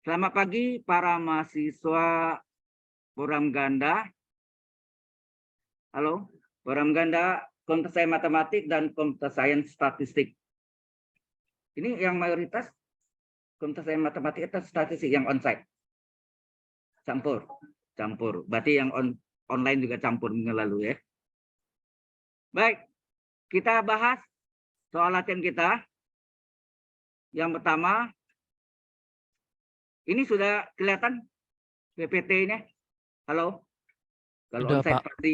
Selamat pagi para mahasiswa program ganda. Halo, program ganda komputer sains matematik dan komputer sains statistik. Ini yang mayoritas komputer sains matematik atau statistik yang onsite? Campur. Berarti yang online juga campur minggu lalu ya. Baik, kita bahas soal latihan kita. Yang pertama, ini sudah kelihatan PPT-nya? Halo? Kalau Sudah, onsite Pak. pasti.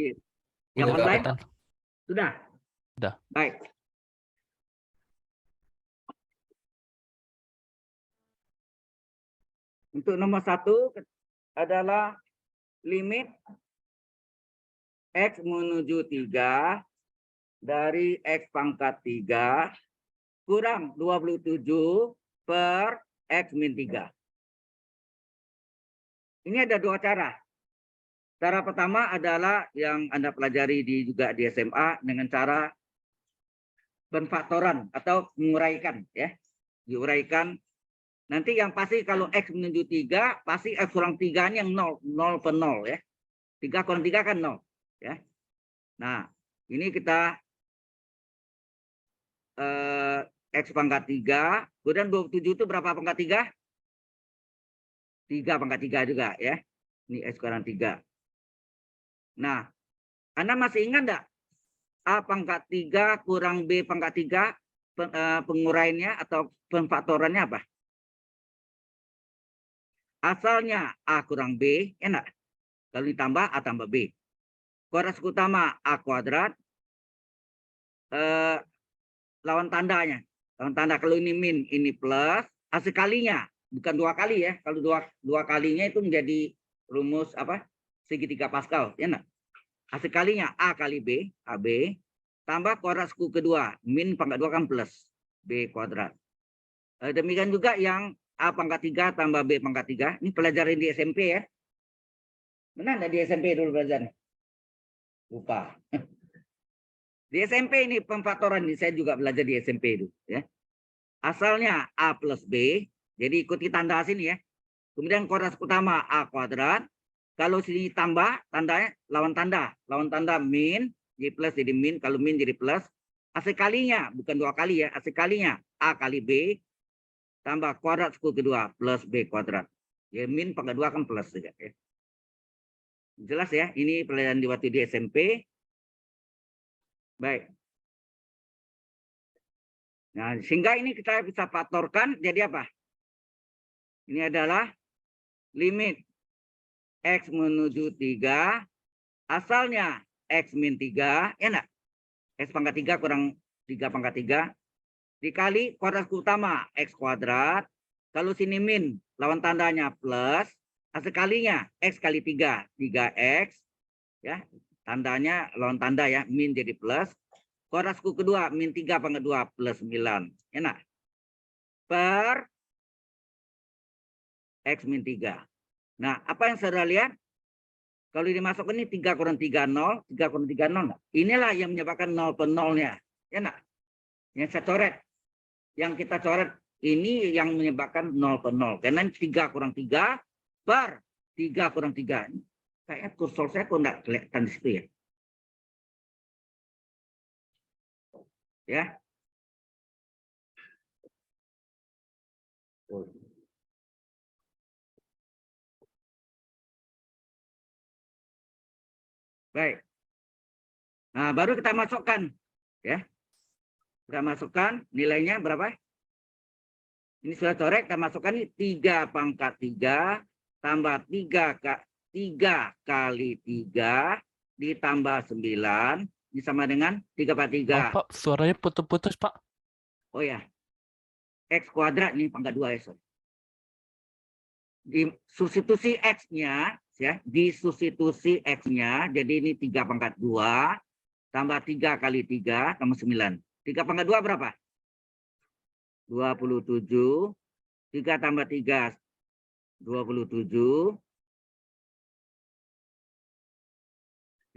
Yang Udah online? kelihatan. Sudah? Sudah. Baik. Untuk nomor 1 adalah limit X menuju 3 dari X pangkat 3 kurang 27 per X min 3. Ini ada dua cara. Cara pertama adalah yang Anda pelajari juga di SMA dengan cara penfaktoran atau menguraikan ya. Diuraikan. Nanti yang pasti kalau X menuju 3 pasti X kurang 3 yang 0 per 0 ya. 3 kurang 3 kan 0 ya. Nah, ini kita X pangkat 3, kemudian 27 itu berapa pangkat 3? 3 pangkat 3 juga ya. Ini X kurang 3. Nah, Anda masih ingat enggak? A pangkat 3 kurang B pangkat 3 penguraiannya atau penfaktorannya apa? Asalnya A kurang B, enak. Kalau ditambah A tambah B. Kuadrat utama A kuadrat, lawan tandanya. Lawan tanda kalau ini min, ini plus, hasil kalinya. Bukan 2 kali ya. Kalau dua kalinya itu menjadi rumus apa? Segitiga Pascal, ya enggak? Hasil kalinya A kali B, AB, tambah kuadrat suku kedua, min pangkat 2 kan plus B kuadrat. Demikian juga yang A pangkat 3 tambah B pangkat 3, ini pelajaran di SMP ya. Mana enggak di SMP dulu belajarnya? Lupa. Di SMP ini pemfaktoran, ini saya juga belajar di SMP itu ya. Asalnya A plus B, jadi ikuti tanda sini ya. Kemudian kuadrat utama A kuadrat. Kalau sini tambah, tandanya lawan tanda min, jadi plus jadi min, kalau min jadi plus. Hasil kalinya, bukan 2 kali ya, hasil kalinya A kali B, tambah kuadrat suku kedua, plus B kuadrat. Ya min pangkat 2 kan plus saja ya. Jelas ya, ini pelajaran di waktu di SMP. Baik. Nah, sehingga ini kita bisa faktorkan jadi apa? Ini adalah limit X menuju 3, asalnya X min 3, ya enggak? X pangkat 3 kurang 3 pangkat 3, dikali kuadrat utama X kuadrat, kalau sini min, lawan tandanya plus, hasil kalinya X kali 3, 3X, ya, tandanya lawan tanda ya, min jadi plus, kuadrat suku kedua, min 3 pangkat 2, plus 9, ya enggak? Per X min 3. Nah, apa yang saudara lihat? Kalau dimasukkan ini 3 kurang 3, 0. 3 kurang 3, 0. Inilah yang menyebabkan 0 per 0-nya. Ya enggak? Yang saya coret. Yang kita coret ini yang menyebabkan 0 per 0. Karena 3 kurang 3 per 3 kurang 3. Kayaknya kursor saya kok enggak kelihatan di situ ya. Ya. Baik. Nah, baru kita masukkan. Ya. Kita masukkan nilainya berapa? Ini sudah coret, kita masukkan ini 3 pangkat 3 tambah 3 kali 3 ditambah 9. Ini sama dengan 3 per 3. Pak, suaranya putus-putus, Pak. Oh ya. X kuadrat ini pangkat 2 ya. Sorry. Di substitusi X-nya, ya, di substitusi X-nya, jadi ini 3 pangkat 2 tambah 3 kali 3 tambah 9. 3 pangkat 2 berapa? 27. 3 tambah 3, 27.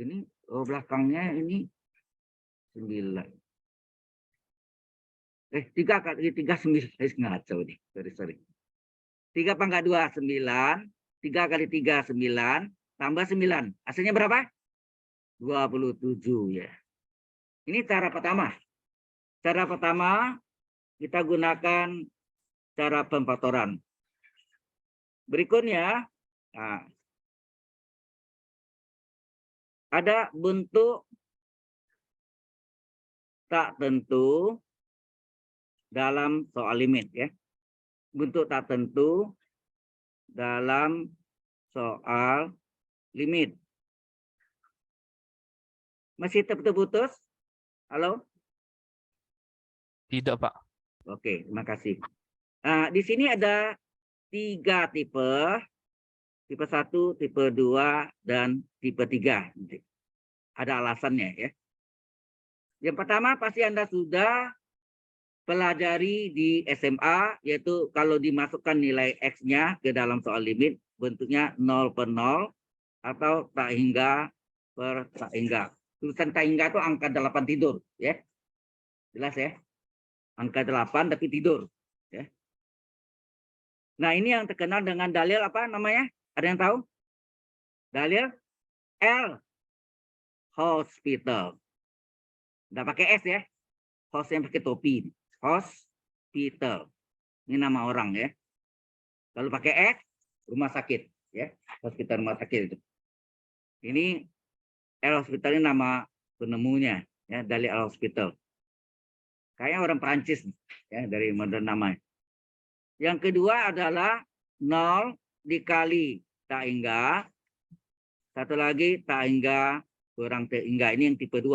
Ini belakangnya ini 9. 3 kali 3 9. Ngaco nih. Sorry. 3 pangkat 2, 9. 3 kali 3, 9. Tambah 9. Hasilnya berapa? 27 ya. Ini cara pertama. Cara pertama kita gunakan cara pemfaktoran. Berikutnya, nah, ada bentuk tak tentu dalam soal limit ya. Bentuk tak tentu dalam soal limit. Masih terputus? Halo? Tidak, Pak. Oke, terima kasih. Nah, di sini ada 3 tipe. Tipe 1, tipe 2, dan tipe 3. Ada alasannya ya. Yang pertama pasti Anda sudah pelajari di SMA, yaitu kalau dimasukkan nilai X-nya ke dalam soal limit, bentuknya 0 per 0 atau tak hingga per tak hingga. Tulisan tak hingga itu angka 8 tidur. Ya. Jelas ya? Angka 8 tapi tidur. Ya. Nah ini yang terkenal dengan dalil apa namanya? Ada yang tahu? Dalil L. Hospital. Nggak pakai S ya. Host yang pakai topi. Hospital. Ini nama orang ya. Kalau pakai S, rumah sakit ya. Hospital rumah sakit itu. Ini L Hospital ini nama penemunya ya, dari L Hospital. Kayaknya orang Perancis ya, dari modern namanya. Yang kedua adalah 0 dikali tak hingga. Satu lagi tak hingga kurang tak hingga. Ini yang tipe 2.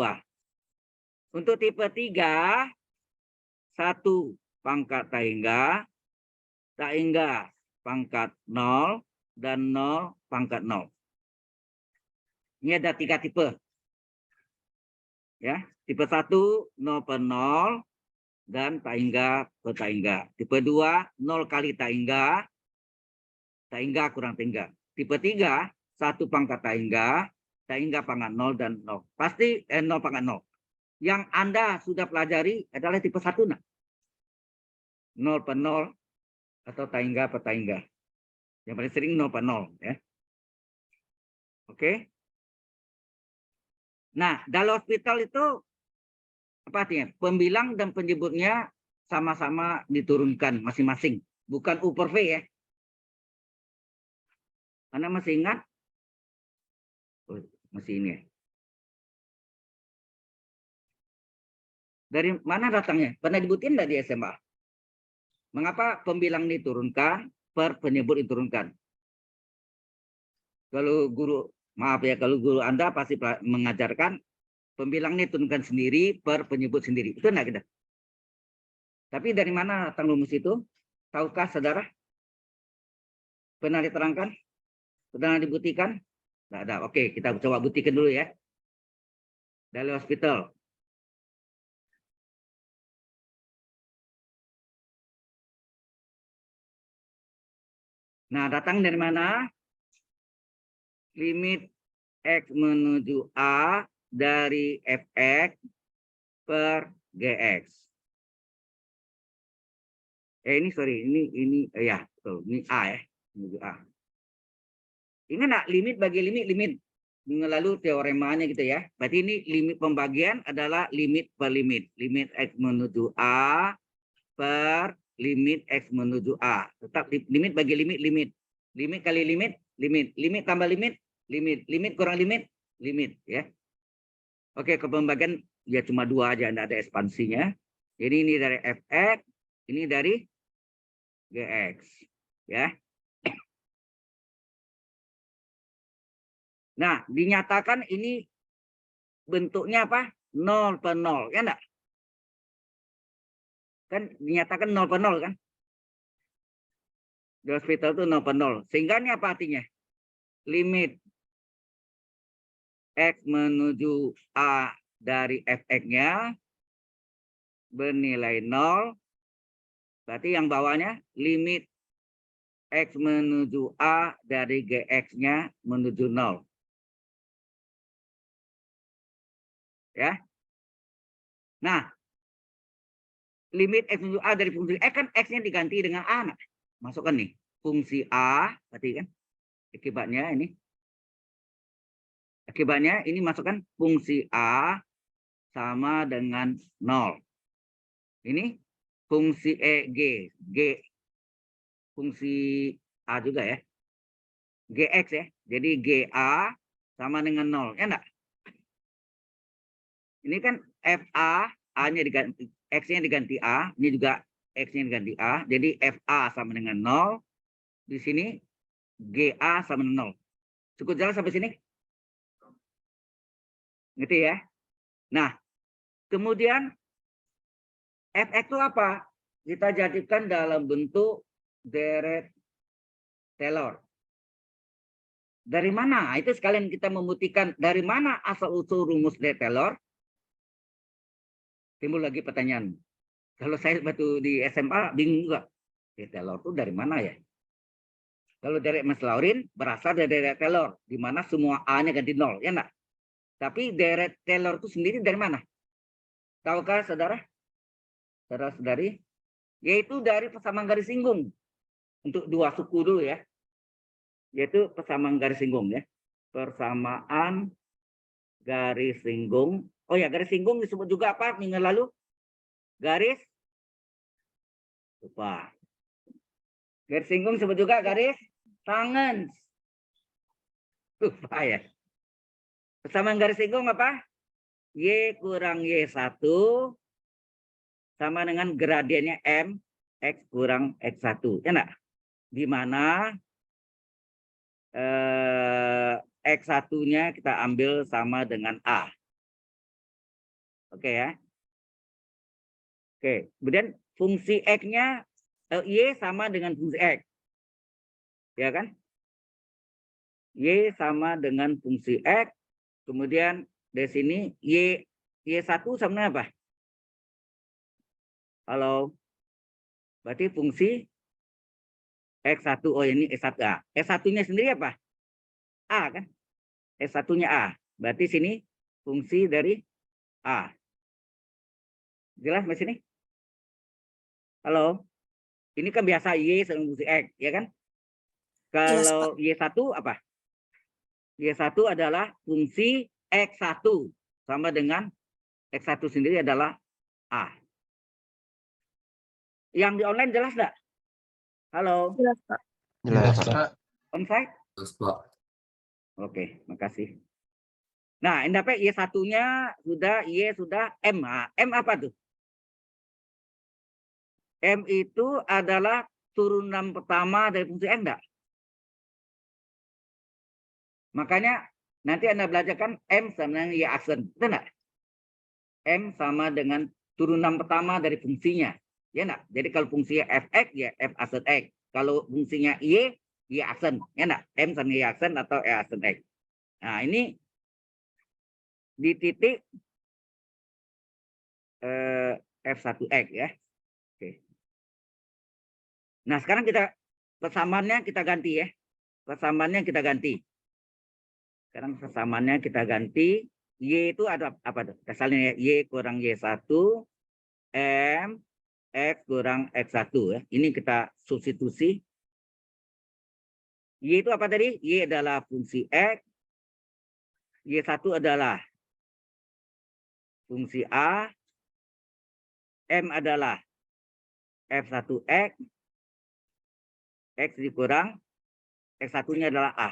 Untuk tipe 3, 1 pangkat tak hingga pangkat 0, dan 0 pangkat 0. Ini ada 3 tipe. Ya, tipe 1 0 per 0 dan tak hingga per tak hingga. Tipe 2 0 kali tak hingga kurang tak hingga. Tipe 3 1 pangkat tak hingga pangkat 0 dan 0. Pasti 0 pangkat 0. Yang Anda sudah pelajari adalah tipe 1 nah. 0 per 0 atau tak hingga per tak hingga. Yang paling sering 0 per 0 ya. Oke. Nah, dalam hospital itu apa artinya? Pembilang dan penyebutnya sama-sama diturunkan masing-masing, bukan U per V ya. Anda masih ingat? Oh, masih ini ya. Dari mana datangnya? Pernah dibutin nggak di SMA? Mengapa pembilang diturunkan, per penyebut diturunkan? Kalau guru, maaf ya, kalau guru Anda pasti mengajarkan pembilang ini turunkan sendiri, per penyebut sendiri. Itu enggak kita? Tapi dari mana datang rumus itu? Tahukah saudara? Pernah diterangkan? Pernah dibuktikan? Enggak ada. Oke, kita coba buktikan dulu ya. Dari hospital. Nah, datang dari mana? Limit X menuju A dari Fx per Gx. Ini sorry, ini ya, betul. Ini A ya, menuju A. Ini enggak limit bagi limit. Lalu teoremanya gitu ya. Berarti ini limit pembagian adalah limit per limit. Limit X menuju A per limit X menuju A. Tetap limit bagi limit. Limit kali limit. Limit tambah limit. Limit kurang limit. Ya. Oke, ke pembagian ya cuma 2 aja, enggak ada ekspansinya. Jadi ini dari Fx, ini dari Gx. Ya. Nah, dinyatakan ini bentuknya apa? 0 per 0, ya enggak? Kan dinyatakan 0 per 0 kan? Di hospital itu 0 per 0. Sehingga ini apa artinya? Limit X menuju A dari Fx-nya bernilai 0. Berarti yang bawahnya limit X menuju A dari Gx-nya menuju 0. Ya. Nah, limit X menuju A dari fungsi X kan X-nya diganti dengan A. Masukkan nih. fungsi A, berarti kan akibatnya ini. Akibatnya ini masukkan fungsi A sama dengan 0. Ini fungsi G fungsi A juga ya. GX ya. Jadi GA sama dengan 0. Ya enggak? Ini kan FA, A-nya diganti, X-nya diganti A, ini juga X-nya diganti A. Jadi FA sama dengan 0. Di sini GA sama dengan 0. Cukup jelas sampai sini? Gitu ya. Nah, kemudian FX itu apa? Kita jadikan dalam bentuk deret Taylor. Dari mana? Itu sekalian kita membuktikan dari mana asal-usul rumus deret Taylor. Timbul lagi pertanyaan. Kalau saya waktu di SMA bingung juga. Deret Taylor itu dari mana ya? Kalau deret Maclaurin berasal dari deret Taylor, di mana semua A-nya ganti 0, ya enggak? Tapi deret Taylor itu sendiri dari mana? Tahukah saudara? Saudara-saudari? Yaitu dari persamaan garis singgung. Untuk dua suku dulu ya. Yaitu persamaan garis singgung ya. Persamaan garis singgung. Oh ya, garis singgung disebut juga apa minggu lalu? Garis lupa. Garis singgung disebut juga garis tangen. Lupa ya. Persamaan garis singgung apa? Y kurang Y1 sama dengan gradiennya M X kurang X1. Ya enggak? Di mana X1-nya kita ambil sama dengan A. Oke ya. Oke, kemudian fungsi X-nya Y sama dengan fungsi X. Ya kan? Y sama dengan fungsi X. Kemudian dari sini Y1 sama dengan apa? Halo. Berarti fungsi X1. Oh, ini S1A. S1-nya sendiri apa? A kan? S1-nya A. Berarti sini fungsi dari A. Jelas Mas ini? Halo. Ini kan biasa Y sama fungsi X, ya kan? Kalau Y1 apa? Y1 adalah fungsi X1 sama dengan X1 sendiri adalah A. Yang di online jelas enggak? Halo. Jelas, Pak. Jelas, Pak. Onsite? Jelas, Pak. Oke, makasih. Nah, ini dapat Y1-nya sudah, Y sudah, M. Nah, M apa tuh? M itu adalah turunan pertama dari fungsi X enggak? Makanya nanti Anda belajarkan M sama dengan Y aksen. Betul enggak? M sama dengan turunan pertama dari fungsinya. Ya enggak? Jadi kalau fungsinya Fx, ya F aksen X. Kalau fungsinya Y aksen. Ya enggak? M sama Y aksen atau Y aksen X. Nah, ini di titik F1X ya. Oke. Nah, sekarang kita persamaannya kita ganti ya. Persamaannya kita ganti. Sekarang persamaannya kita ganti. Y itu ada apa tuh? Asalnya Y kurang Y1 M X kurang X1 ya. Ini kita substitusi. Y itu apa tadi? Y adalah fungsi X. Y1 adalah fungsi A. M adalah F1X. X dikurang X1-nya adalah A.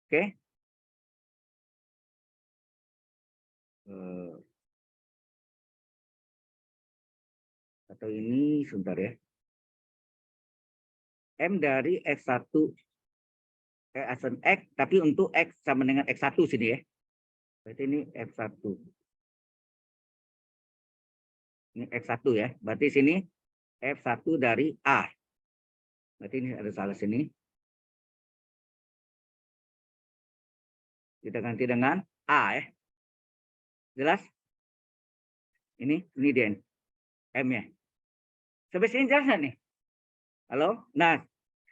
Oke. Atau ini sebentar ya. M dari X1 aksen X, tapi untuk X sama dengan X1 sini ya. Berarti ini F1. Ini X1 ya. Berarti sini F1 dari A. Berarti ini ada salah sini. Kita ganti dengan A ya. Jelas? Ini dia. M-nya. Sampai sini jelas nggak nih? Halo? Nah,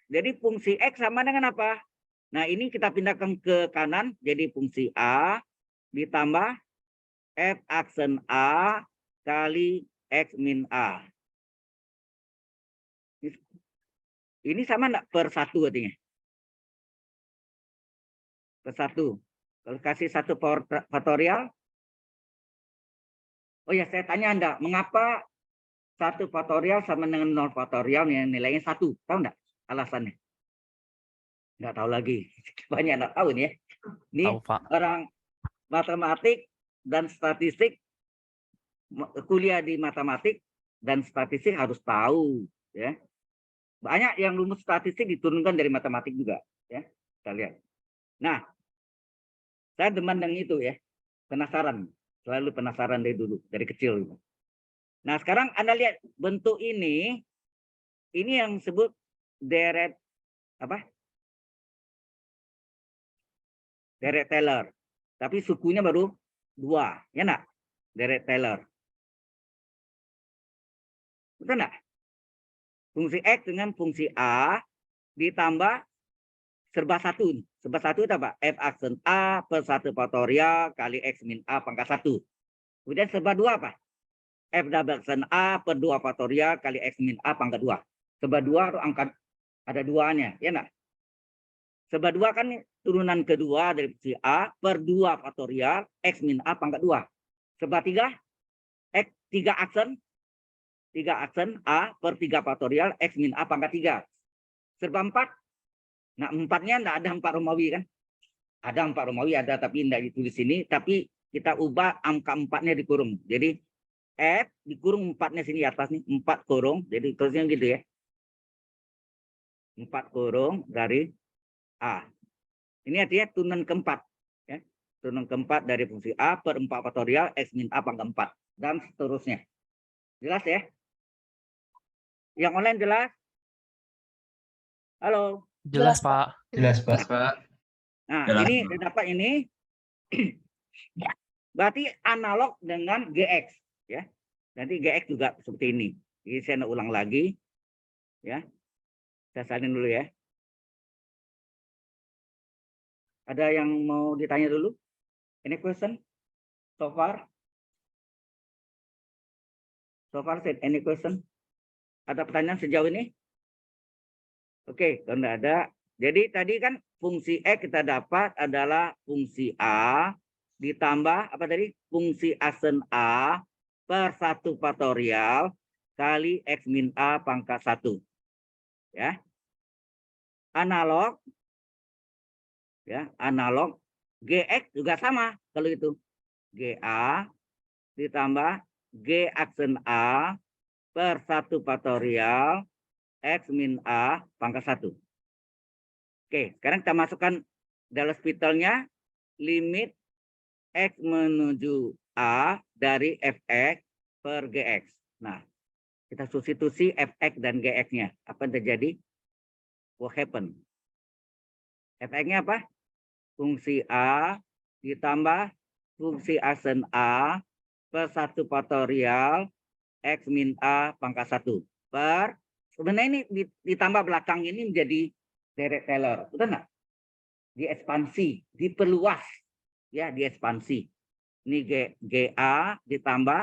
jadi fungsi X sama dengan apa? Nah, ini kita pindahkan ke kanan. Jadi fungsi A ditambah F aksen A kali X min A. Ini sama enggak per 1 artinya? Per 1. Kalau kasih 1 faktorial. Oh ya, saya tanya Anda, mengapa 1 faktorial sama dengan 0 faktorial yang nilainya 1? Tahu enggak alasannya? Enggak tahu lagi. Banyak enggak tahu nih ya. Ini Tahu, Pak. orang matematik dan statistik, kuliah di matematik dan statistik harus tahu ya. Banyak yang rumus statistik diturunkan dari matematik juga ya. Kita lihat. Nah, saya demen dengan itu ya. Penasaran, selalu penasaran dari dulu, dari kecil. Nah, sekarang Anda lihat bentuk ini yang disebut deret apa? Deret Taylor. Tapi sukunya baru 2, ya enggak? Deret Taylor. Betul enggak? Fungsi X dengan fungsi A ditambah serba 1. Serba 1 itu apa? F aksen A per 1 faktorial kali X min A pangkat 1. Kemudian serba 2 apa? F double aksen A per 2 faktorial kali X min A pangkat 2. Serba 2 itu angka ada 2-nya, ya enggak? Serba 2 kan turunan kedua dari fungsi A per 2 faktorial X min A pangkat 2. Serba 3, X 3 aksen A per 3 faktorial X min A pangkat 3. Serba 4. Nah, 4-nya enggak ada 4 Romawi kan? Ada 4 Romawi, ada tapi enggak ditulis sini. Tapi kita ubah angka 4-nya dikurung. Jadi F dikurung 4-nya sini atas nih. 4 kurung. Jadi terusnya gitu ya. 4 kurung dari A. Ini artinya turunan keempat. Ya. Turunan keempat dari fungsi A per 4 faktorial X min A pangkat 4. Dan seterusnya. Jelas ya? Yang online jelas? Halo? Jelas, Pak. Jelas, Pak. Nah, Jelas. ini dapat ini. Berarti analog dengan GX. Ya. Nanti GX juga seperti ini. Jadi saya ulang lagi. Ya. Saya salin dulu ya. Ada yang mau ditanya dulu? Any question? So far? So far, said any question? Ada pertanyaan sejauh ini? Oke, kalau tidak ada. Jadi tadi kan fungsi X kita dapat adalah fungsi A ditambah apa tadi? Fungsi aksen A per 1 faktorial kali X min A pangkat 1. Ya. Analog. Ya, analog. GX juga sama kalau itu. GA ditambah G aksen A per 1 faktorial X min A pangkat 1. Oke, sekarang kita masukkan dalam Hospitalnya limit X menuju A dari Fx per Gx. Nah, kita substitusi Fx dan Gx-nya. Apa yang terjadi? What happen? Fx-nya apa? Fungsi A ditambah fungsi aksen A per 1 faktorial X min A pangkat 1 per, sebenarnya ini ditambah belakang ini menjadi deret Taylor, betul nggak? Diekspansi, diperluas, ya diekspansi. Ini GA ditambah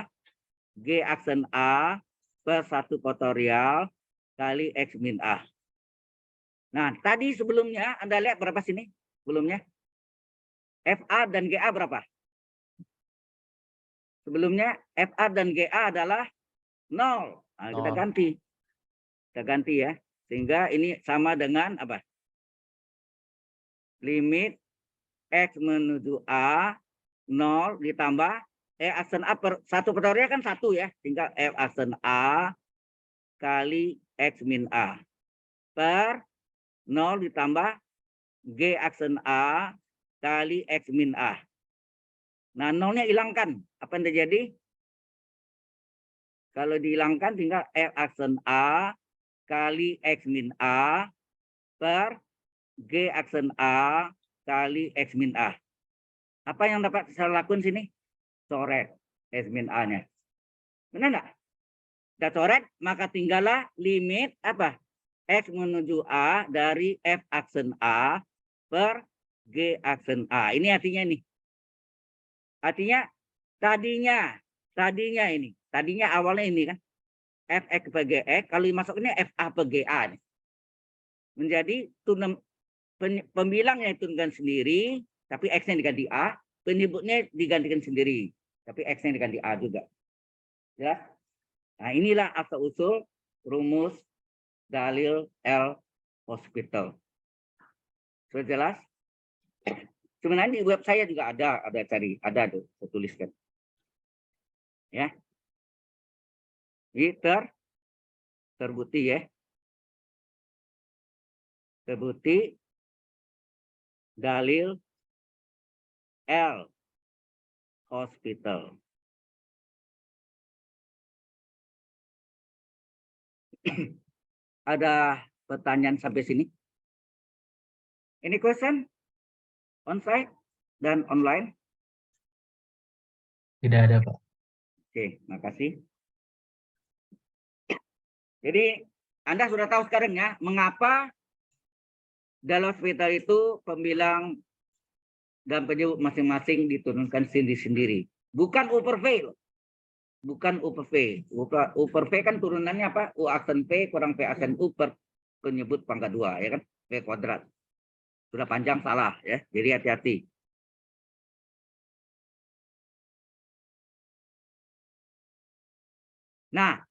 G aksen A per 1 faktorial kali X min A. Nah, tadi sebelumnya Anda lihat berapa sini? Sebelumnya FA dan GA berapa? Sebelumnya FA dan GA adalah 0. Nah, kita ganti. Kita ganti ya. Sehingga ini sama dengan apa? Limit X menuju A 0 ditambah aksen A per 1 faktorial kan 1 ya. Tinggal F aksen A kali X min A per 0 ditambah G aksen A kali X min A. Nah, 0-nya hilangkan. Apa yang terjadi? Kalau dihilangkan tinggal F aksen A kali X min A per G aksen A kali X min A. Apa yang dapat saya lakukan sini? Coret X min A-nya. Benar nggak? Kita coret, maka tinggallah limit apa? X menuju A dari F aksen A per G aksen A. Ini artinya nih. Artinya tadinya ini. Tadinya awalnya ini kan. Fx per Gx, kalau dimasukkannya Fa per Ga. Nih. menjadi pembilangnya diturunkan sendiri, tapi X-nya diganti A, penyebutnya digantikan sendiri, tapi X-nya diganti A juga. Ya. Nah, inilah asal-usul rumus dalil L hospital. Sudah jelas? Sebenarnya di web saya juga ada tuh, saya tuliskan. Ya. Ini terbukti ya. Terbukti dalil L hospital. Ada pertanyaan sampai sini? Any question? On-site dan online? Tidak ada, Pak. Oke, makasih. Jadi Anda sudah tahu sekarang ya, mengapa dalil hospital itu pembilang dan penyebut masing-masing diturunkan sendiri-sendiri. Bukan overvalue. Bukan overvalue. Overvalue kan turunannya apa? U aksen P kurang P aksen U per penyebut pangkat 2, ya kan? P kuadrat. Sudah panjang salah ya. Jadi hati-hati. Nah,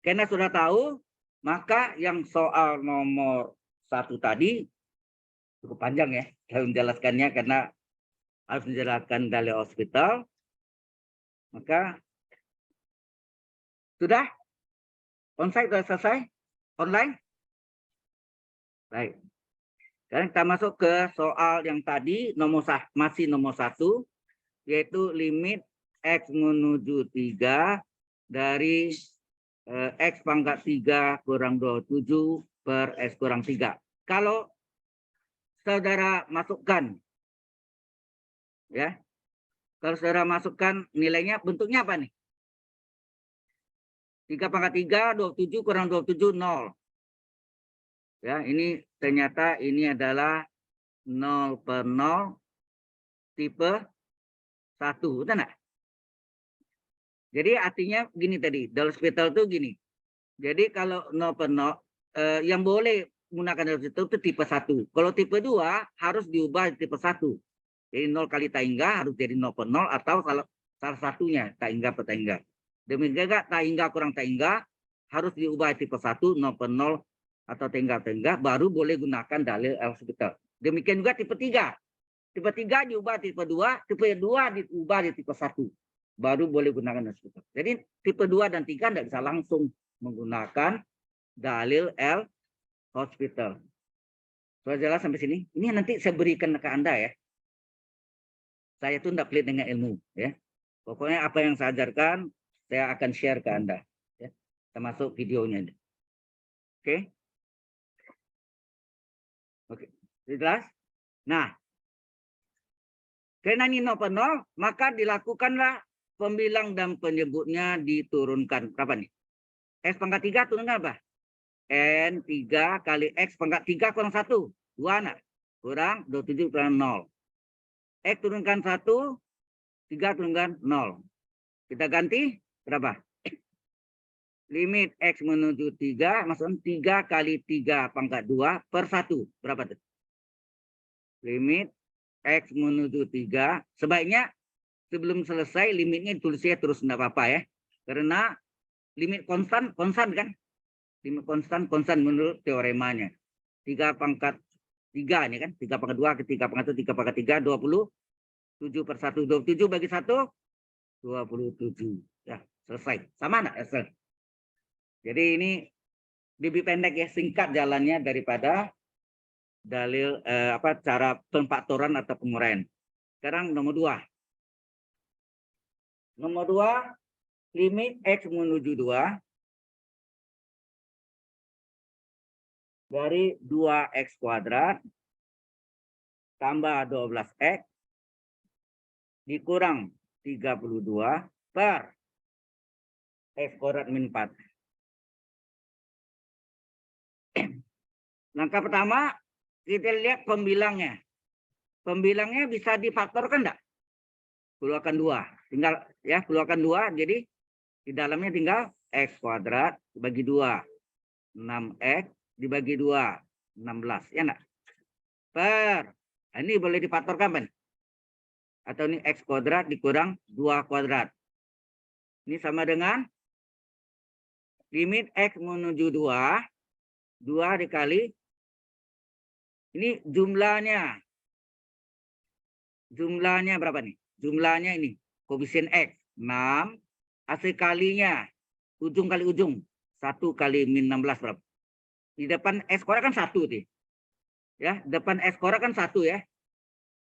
karena sudah tahu, maka yang soal nomor 1 tadi cukup panjang ya. Saya menjelaskannya karena harus menjelaskan dalil hospital. Maka sudah? On-site sudah selesai? Online? Baik. Sekarang kita masuk ke soal yang tadi, masih nomor 1, yaitu limit X menuju 3 dari X pangkat 3 kurang 27 per X kurang 3. Kalau saudara masukkan, ya, kalau saudara masukkan nilainya, bentuknya apa nih? 3 pangkat 3, 27 kurang 27, 0. Ya, ini ternyata ini adalah 0 per 0 tipe 1, betul enggak? Jadi artinya gini tadi, dalil hospital itu gini. Jadi kalau 0 per 0, yang boleh menggunakan dalil hospital itu tipe 1. Kalau tipe 2 harus diubah tipe 1. Jadi 0 kali taingga harus jadi 0 per 0 atau salah satunya taingga per taingga. Demikian juga taingga kurang taingga harus diubah tipe 1, 0 per 0 atau taingga baru boleh gunakan dalil L hospital. Demikian juga tipe 3. Tipe 3 diubah tipe 2, tipe 2 diubah di tipe 1. Baru boleh gunakan hospital. Jadi tipe 2 dan 3 tidak bisa langsung menggunakan dalil L hospital. Sudah jelas sampai sini? Ini nanti saya berikan ke Anda ya. Saya itu tidak pelit dengan ilmu ya. Pokoknya apa yang saya ajarkan saya akan share ke Anda ya. Termasuk videonya. Oke. Oke. Jelas? Nah, karena ini 0 per 0, maka dilakukanlah pembilang dan penyebutnya diturunkan. Berapa nih? X pangkat 3 turunkan apa? N 3 kali X pangkat 3 kurang 1. 2 nak? Kurang 27 kurang 0. X turunkan 1, 3 turunkan 0. Kita ganti berapa? Limit X menuju 3, maksudnya 3 kali 3 pangkat 2 per 1. Berapa tuh? Limit X menuju 3. Sebaiknya sebelum selesai limitnya ditulisnya terus, enggak apa-apa ya. Karena limit konstan kan? Limit konstan menurut teoremanya. 3 pangkat 3 ini kan. 3 pangkat 2 ke 3 pangkat 1, 3 pangkat 3, 27 per 1. 27 bagi 1, 27. Ya, selesai. Sama enggak? Selesai. Jadi ini lebih pendek ya, singkat jalannya daripada dalil cara pemfaktoran atau penguraian. Sekarang nomor 2. Nomor 2, limit X menuju 2 dari 2X kuadrat tambah 12X dikurang 32 per X kuadrat min 4. Langkah pertama, kita lihat pembilangnya. Pembilangnya bisa difaktorkan enggak? Keluarkan 2. Tinggal ya, keluarkan 2. Jadi di dalamnya tinggal X kuadrat dibagi 2. 6X dibagi 2. 16, ya enggak? Per, nah, ini boleh difaktorkan, kan? Atau ini X kuadrat dikurang 2 kuadrat. Ini sama dengan limit X menuju 2, 2 dikali, ini jumlahnya. Jumlahnya berapa nih? Jumlahnya ini, koefisien X, 6, hasil kalinya, ujung kali ujung, 1 kali min 16 berapa? Di depan X kuadrat kan 1 nih. Ya, depan X kuadrat kan 1 ya.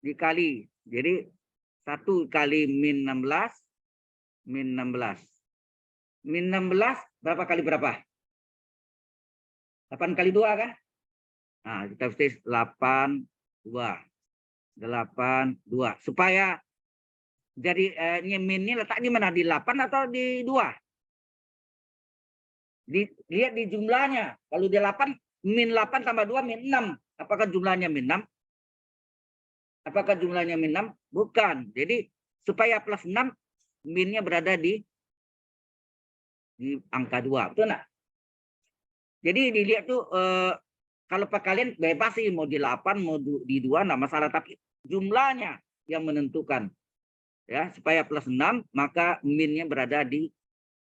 Dikali. Jadi 1 kali min 16, min 16. Min 16 berapa kali berapa? 8 kali 2 kan? Nah, kita tulis 8, 2. 8, 2. Supaya jadi min ini letak di mana? Di 8 atau di 2? Lihat di jumlahnya. Kalau di 8, min 8 tambah 2, min 6. Apakah jumlahnya min 6? Apakah jumlahnya min 6? Bukan. Jadi supaya plus 6, minnya berada di angka 2. Betul nggak? Jadi dilihat tuh kalau kalian bebas sih mau di 8, mau di 2, nggak masalah. Tapi jumlahnya yang menentukan. Ya, supaya plus 6, maka minnya berada di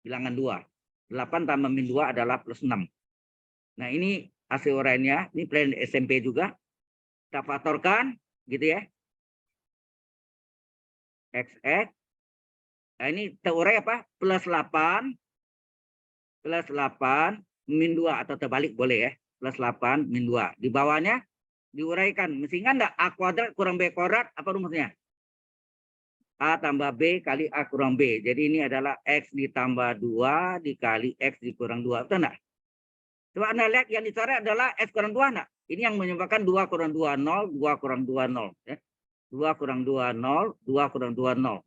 bilangan 2. 8 tambah min 2 adalah plus 6. Nah, ini hasil uraiannya. Ini plan SMP juga. Kita faktorkan, gitu ya. XX. Nah, ini terurai apa? Plus 8. Plus 8, min 2. Atau terbalik boleh ya. Plus 8, min 2. Di bawahnya diuraikan. Mesti enggak A kuadrat kurang B kuadrat. Apa rumusnya? A tambah B kali A kurang B. Jadi ini adalah X ditambah 2 dikali X dikurang 2. Betul enggak? Coba Anda lihat yang dicari adalah X kurang 2 enggak? Ini yang menyebabkan 2 kurang 2, 0. 2 kurang 2, 0. Ya. 2 kurang 2, 0. 2 kurang 2, 0.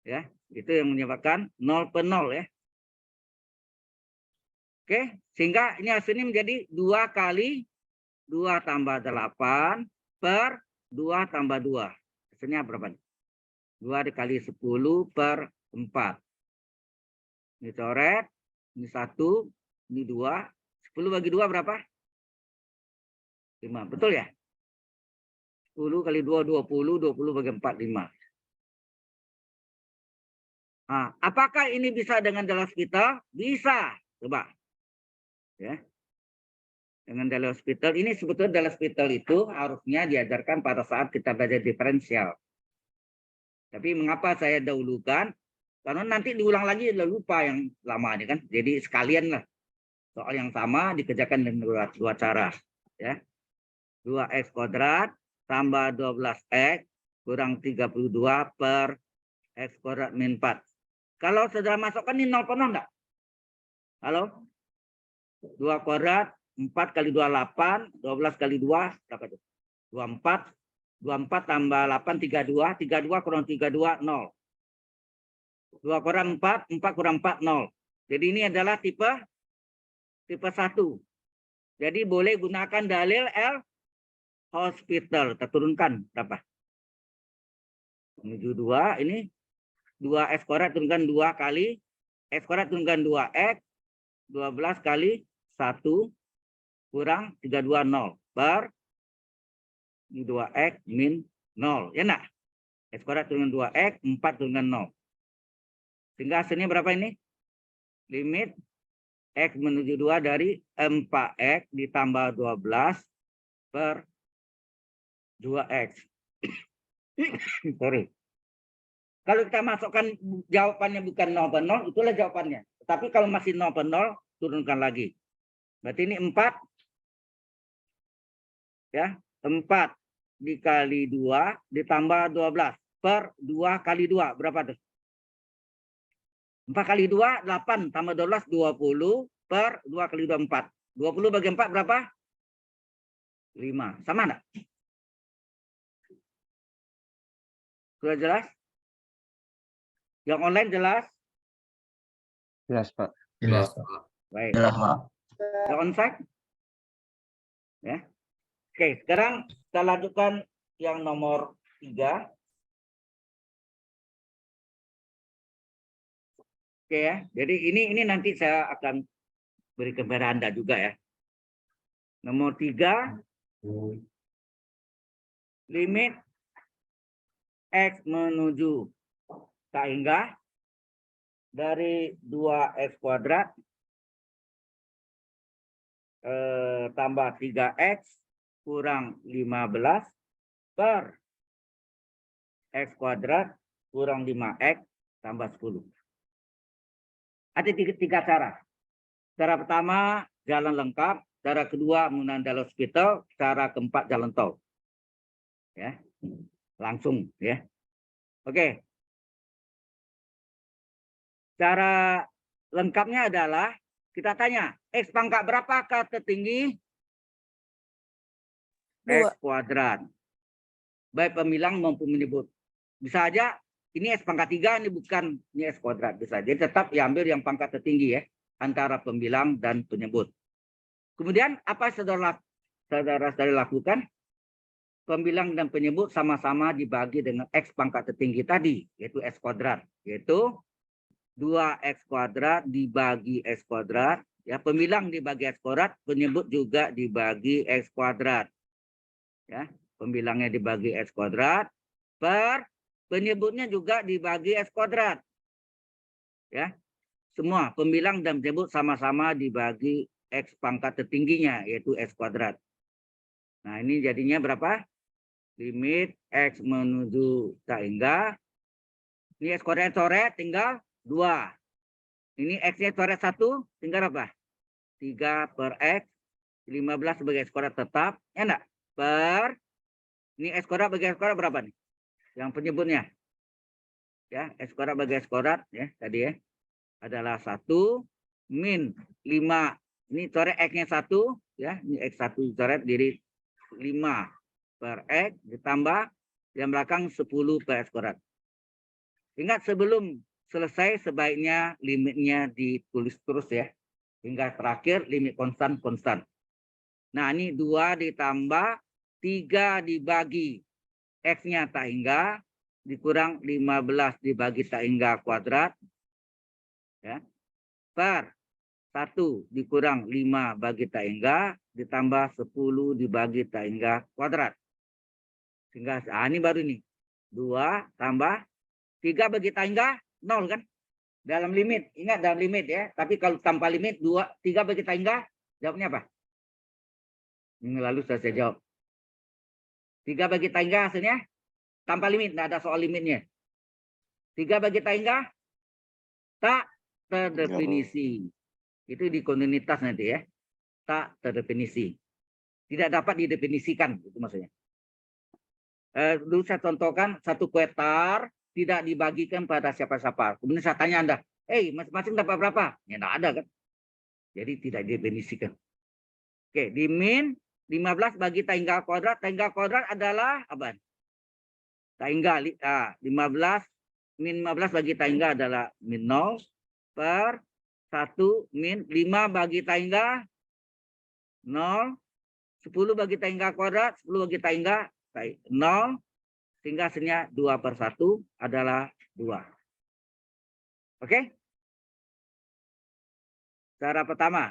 Ya, itu yang menyebabkan 0 per 0 ya. Oke, sehingga ini hasilnya menjadi 2 kali 2 tambah 8 per 2 tambah 2. Hasilnya berapa? 2 dikali 10 per 4. Ini coret, ini 1, ini 2. 10 bagi 2 berapa? 5. Betul ya? 10 kali 2, 20. 20 bagi 4, 5. Nah, apakah ini bisa dengan Dal Hospital? Bisa. Coba. Ya. Dengan Dal Hospital. Ini sebetulnya Dal Hospital itu harusnya diajarkan pada saat kita belajar diferensial. Tapi mengapa saya dahulukan? Karena nanti diulang lagi udah lupa yang lama ini kan. Jadi sekalian lah. Soal yang sama dikerjakan dengan dua cara. Ya. 2x kuadrat tambah 12x kurang 32 per x kuadrat min 4. Kalau sudah masukkan ini 0 per 0 enggak? Halo? 2 kuadrat, 4 kali 2, 8. 12 kali 2, berapa itu? 24. 24 tambah 8, 32. 32 kurang 32, 0. 2 kurang 4, 4 kurang 4, 0. Jadi ini adalah tipe 1. Jadi boleh gunakan dalil L Hospital. Kita turunkan berapa? Menuju 2, ini 2x kuadrat turunkan 2 kali. X kuadrat turunkan 2x. 12 kali 1 kurang 32, 0. Per 2x min 0. Ya enggak? X kuadrat turunkan 2x, 4 turunkan 0. Sehingga hasilnya berapa ini? Limit X menuju 2 dari 4x ditambah 12 per 2x. Sorry. Kalau kita masukkan jawabannya bukan 0 per 0, itulah jawabannya. Tapi kalau masih 0 per 0, turunkan lagi. Berarti ini 4. Ya, 4 dikali 2 ditambah 12 per 2 kali 2. Berapa tuh? 4 kali 2, 8 tambah 12, 20 per 2 kali 2, 4. 20 bagi 4 berapa? 5. Sama enggak? Sudah jelas? Yang online jelas? Jelas, Pak. Jelas, Pak. Baik. Jelas, Pak. Yang onsite? Ya. Oke, sekarang kita lanjutkan yang nomor 3. Oke ya. Jadi ini nanti saya akan beri kepada Anda juga ya. Nomor 3, limit X menuju tak hingga dari 2X kuadrat tambah 3X kurang 15 per X kuadrat kurang 5X tambah 10. Ada tiga cara. Cara pertama, jalan lengkap. Cara kedua, menggunakan jalur hospital. Cara keempat, jalan tol. Ya, langsung ya. Oke. Cara lengkapnya adalah kita tanya, X pangkat berapakah tertinggi? X kuadrat. Baik pembilang maupun menyebut. Bisa aja ini X pangkat 3, ini bukan ini X kuadrat. Bisa. Jadi tetap diambil yang pangkat tertinggi ya. Antara pembilang dan penyebut. Kemudian apa saudara lakukan? Pembilang dan penyebut sama-sama dibagi dengan X pangkat tertinggi tadi. Yaitu X kuadrat. Yaitu 2X kuadrat dibagi X kuadrat. Ya, pembilang dibagi X kuadrat. Penyebut juga dibagi X kuadrat. Ya, pembilangnya dibagi X kuadrat. Per penyebutnya juga dibagi X kuadrat. Ya, semua pembilang dan penyebut sama-sama dibagi X pangkat tertingginya, yaitu X kuadrat. Nah, ini jadinya berapa? Limit X menuju tak hingga. Ini X kuadrat coret, tinggal 2. Ini X-nya coret 1, tinggal apa? 3 per X. 15 sebagai X kuadrat tetap. Ya enggak? Per. Ini X kuadrat bagi X kuadrat berapa nih? Yang penyebutnya. Ya, X kuadrat bagi X kuadrat. Ya, tadi ya. Adalah 1 min 5. Ini coret X-nya 1. Ya, ini X1 coret jadi 5 per X ditambah yang belakang 10 per X kuadrat. Ingat sebelum selesai sebaiknya limitnya ditulis terus ya. Hingga terakhir limit konstan. Nah ini 2 ditambah 3 dibagi X-nya tak hingga dikurang 15 dibagi tak hingga kuadrat. Ya. Per 1 dikurang 5 bagi tak hingga ditambah 10 dibagi tak hingga kuadrat. Sehingga ini baru ini. 2 tambah 3 bagi tak hingga 0 kan? Dalam limit. Ingat dalam limit ya. Tapi kalau tanpa limit 3 bagi tak hingga jawabnya apa? Ini lalu saya jawab. 3 bagi tak hingga hasilnya tanpa limit. Tidak ada soal limitnya. 3 bagi tak hingga tak terdefinisi. Itu di kontinuitas nanti ya. Tak terdefinisi. Tidak dapat didefinisikan. Itu maksudnya. Dulu saya contohkan satu kuetar tidak dibagikan pada siapa-siapa. Kemudian saya tanya Anda, masing-masing dapat berapa? Ya tidak ada kan. Jadi tidak didefinisikan. Oke, di min 15 bagi tak hingga kuadrat. Tak hingga kuadrat adalah apa? Tak hingga 15 min 15 bagi tak hingga adalah min 0 per 1 min 5 bagi tak hingga 0, 10 bagi tak hingga kuadrat, 10 bagi tak hingga 0, sehingga hasilnya 2 per 1 adalah 2. Oke? Cara pertama.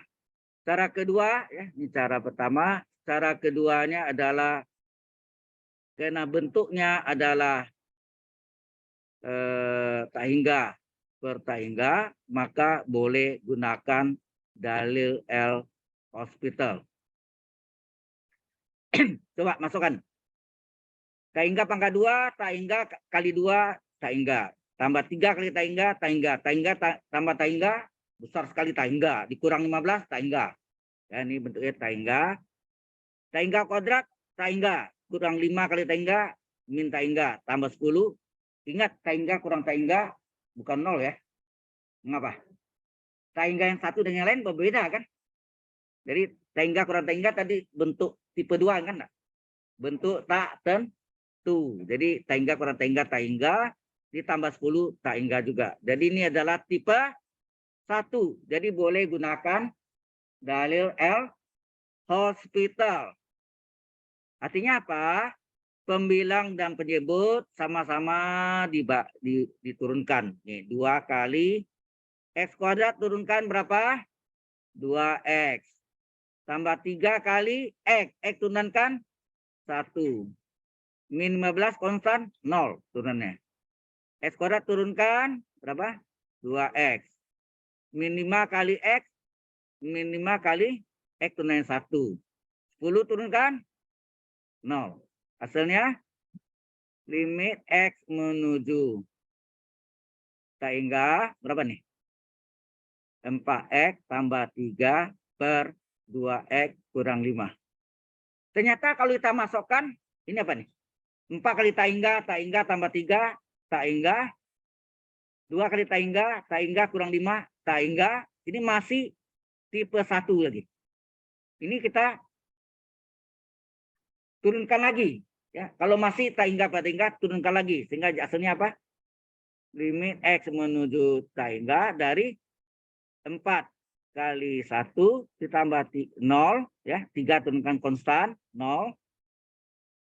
Cara kedua, ya, ini cara pertama. Cara keduanya adalah karena bentuknya adalah tak hingga per tak hingga, maka boleh gunakan dalil L hospital. Coba masukkan. Tak hingga pangkat 2, tak hingga kali 2, tak hingga. Tambah 3 kali tak hingga, tak hingga. Tak hingga tambah tak hingga, besar sekali tak hingga. Dikurang 15, tak hingga. Ya, ini bentuknya tak hingga. Tak hingga kuadrat, tak hingga. Kurang 5 kali tak hingga, min tak hingga. Tambah 10. Ingat, tak hingga kurang tak hingga, bukan 0 ya. Mengapa? Tak hingga yang satu dengan yang lain berbeda kan? Jadi tak hingga kurang tak hingga tadi bentuk tipe 2 kan? Bentuk tak tentu. Jadi tak hingga kurang tak hingga ditambah 10 tak hingga juga. Jadi ini adalah tipe 1. Jadi boleh gunakan dalil L hospital. Artinya apa? Pembilang dan penyebut sama-sama diturunkan. Nih, 2 kali X kuadrat turunkan berapa? 2X. tambah 3 kali X. X turunkan 1. Min 15 konstan 0 turunannya. X kuadrat turunkan berapa? 2X. Min 5 kali X. Min 5 kali X turunannya 1. 10 turunkan 0. Hasilnya limit X menuju sehingga berapa nih? 4X tambah 3 per 2X kurang 5. Ternyata kalau kita masukkan, ini apa nih? 4 kali taingga tambah 3, taingga. 2 kali taingga kurang 5, taingga. Ini masih tipe 1 lagi. Ini kita turunkan lagi. Ya, kalau masih taingga per taingga, turunkan lagi. Sehingga hasilnya apa? Limit X menuju taingga dari 4 kali 1 ditambah 0. Ya, 3 turunkan konstan, 0.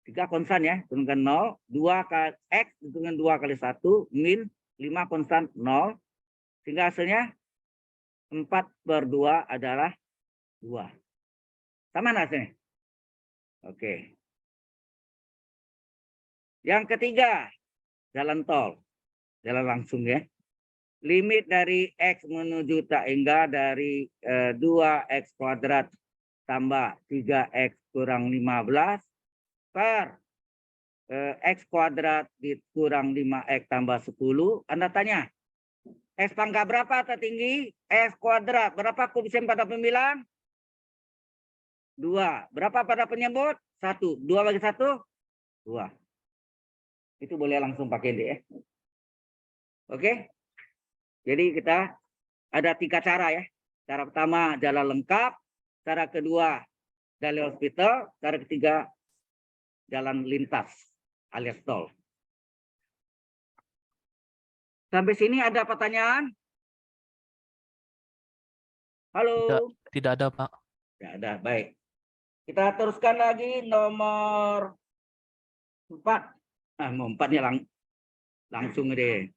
3 konstan ya, turunkan 0. 2 kali X turunkan 2 kali 1, min 5 konstan 0. Sehingga hasilnya 4 per 2 adalah 2. Sama hasilnya? Oke. Yang ketiga, jalan tol. Jalan langsung ya. Limit dari X menuju taingga dari 2X kuadrat tambah 3X kurang 15 per X kuadrat dikurang 5X tambah 10. Anda tanya, X pangkat berapa tertinggi? X kuadrat. Berapa koefisien pada pembilang? 2. Berapa pada penyebut? 1. 2 bagi 1? 2. Itu boleh langsung pakai D ya. Oke. Jadi kita ada 3 cara ya. Cara pertama jalan lengkap. Cara kedua dalil hospital. Cara ketiga jalan lintas alias tol. Sampai sini ada pertanyaan? Halo? Tidak ada, Pak. Tidak ada, baik. Kita teruskan lagi nomor 4. Mau 4-nya langsung deh.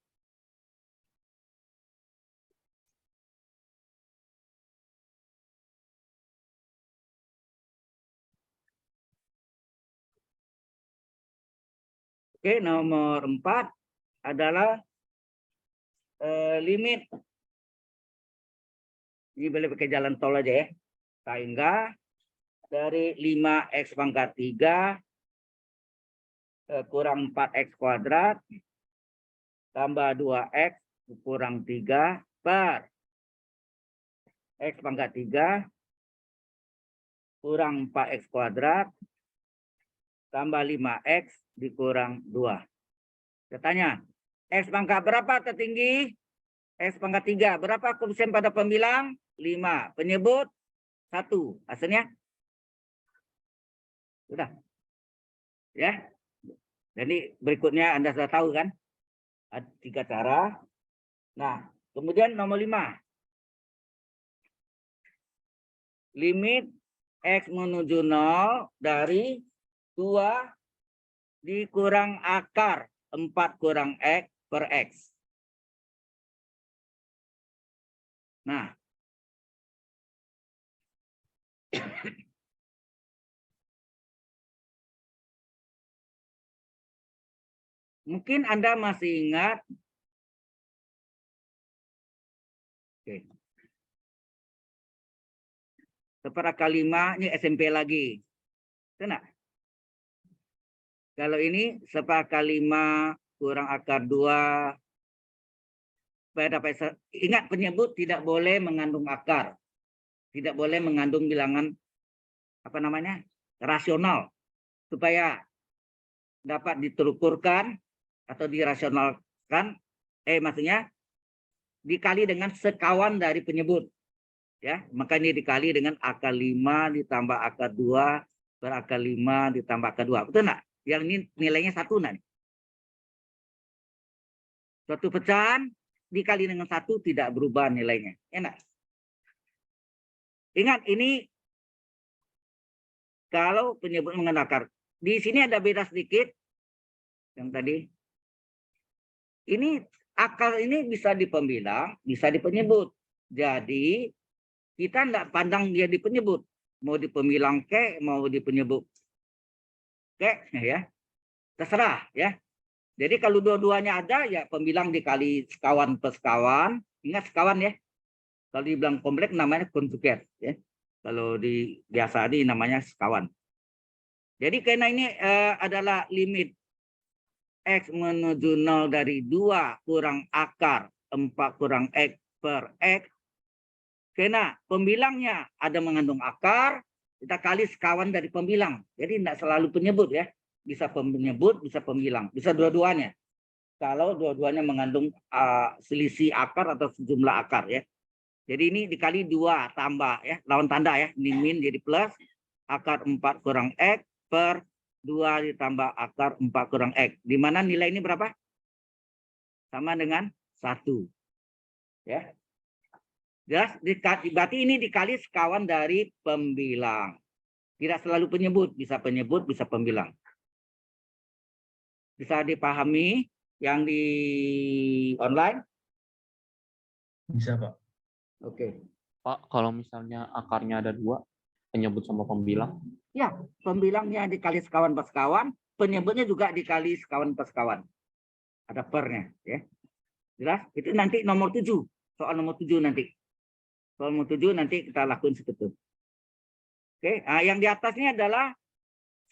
Oke, nomor 4 adalah limit. Ini boleh pakai jalan tol aja ya. Sehingga dari 5X pangkat 3 kurang 4X kuadrat tambah 2X kurang 3 per X pangkat 3 kurang 4X kuadrat tambah 5X dikurang 2. Saya tanya, X pangkat berapa tertinggi? X pangkat 3. Berapa koefisien pada pembilang? 5. Penyebut 1. Hasilnya? Sudah. Ya. Jadi berikutnya Anda sudah tahu kan? Ada 3 cara. Nah, kemudian nomor 5. Limit X menuju 0 dari 2 dikurang akar 4 kurang X per X. Nah. Mungkin Anda masih ingat. Oke. Seperangkat 5, ini SMP lagi. Kena? Kalau ini seperangkat 5 kurang akar 2. Ingat, penyebut tidak boleh mengandung akar. Tidak boleh mengandung bilangan rasional. Supaya dapat diterukurkan atau dirasionalkan. Maksudnya dikali dengan sekawan dari penyebut. Ya, maka ini dikali dengan akar 5 ditambah akar 2 per akar 5 ditambah akar 2. Betul enggak? Yang ini nilainya 1 enggak? Suatu pecahan dikali dengan 1 tidak berubah nilainya. Enak. Ingat, ini kalau penyebut mengenal akar. Di sini ada beda sedikit. Yang tadi. Ini akar ini bisa di pembilang, bisa di penyebut. Jadi kita tidak pandang dia di penyebut. mau di pembilang ke, mau di penyebut ke, ya terserah ya. Jadi kalau dua-duanya ada ya pembilang dikali sekawan plus sekawan. Ingat sekawan ya. Kalau dibilang kompleks namanya konjugat ya. Kalau di biasa di namanya sekawan. Jadi karena ini adalah limit X menuju 0 dari 2 kurang akar 4 kurang X per X. Karena pembilangnya ada mengandung akar, kita kali sekawan dari pembilang. Jadi tidak selalu penyebut ya. Bisa penyebut, bisa pembilang. Bisa dua-duanya. Kalau dua-duanya mengandung selisih akar atau sejumlah akar ya. Jadi ini dikali 2 tambah ya. Lawan tanda ya. Ini min jadi plus. Akar 4 kurang X per 2 ditambah akar 4 kurang X. Di mana nilai ini berapa? Sama dengan 1. Ya. Jelas? Berarti ini dikali sekawan dari pembilang. Tidak selalu penyebut. Bisa penyebut, bisa pembilang. Bisa dipahami yang di online? Bisa, Pak. Oke. Pak, kalau misalnya akarnya ada 2, penyebut sama pembilang. Ya, pembilangnya dikali sekawan per sekawan, penyebutnya juga dikali sekawan per sekawan. Ada pernya, ya. Jelas? Itu nanti nomor 7. Soal nomor 7 nanti. Soal nomor 7 nanti kita lakukan seperti itu. Oke, nah, yang di atasnya adalah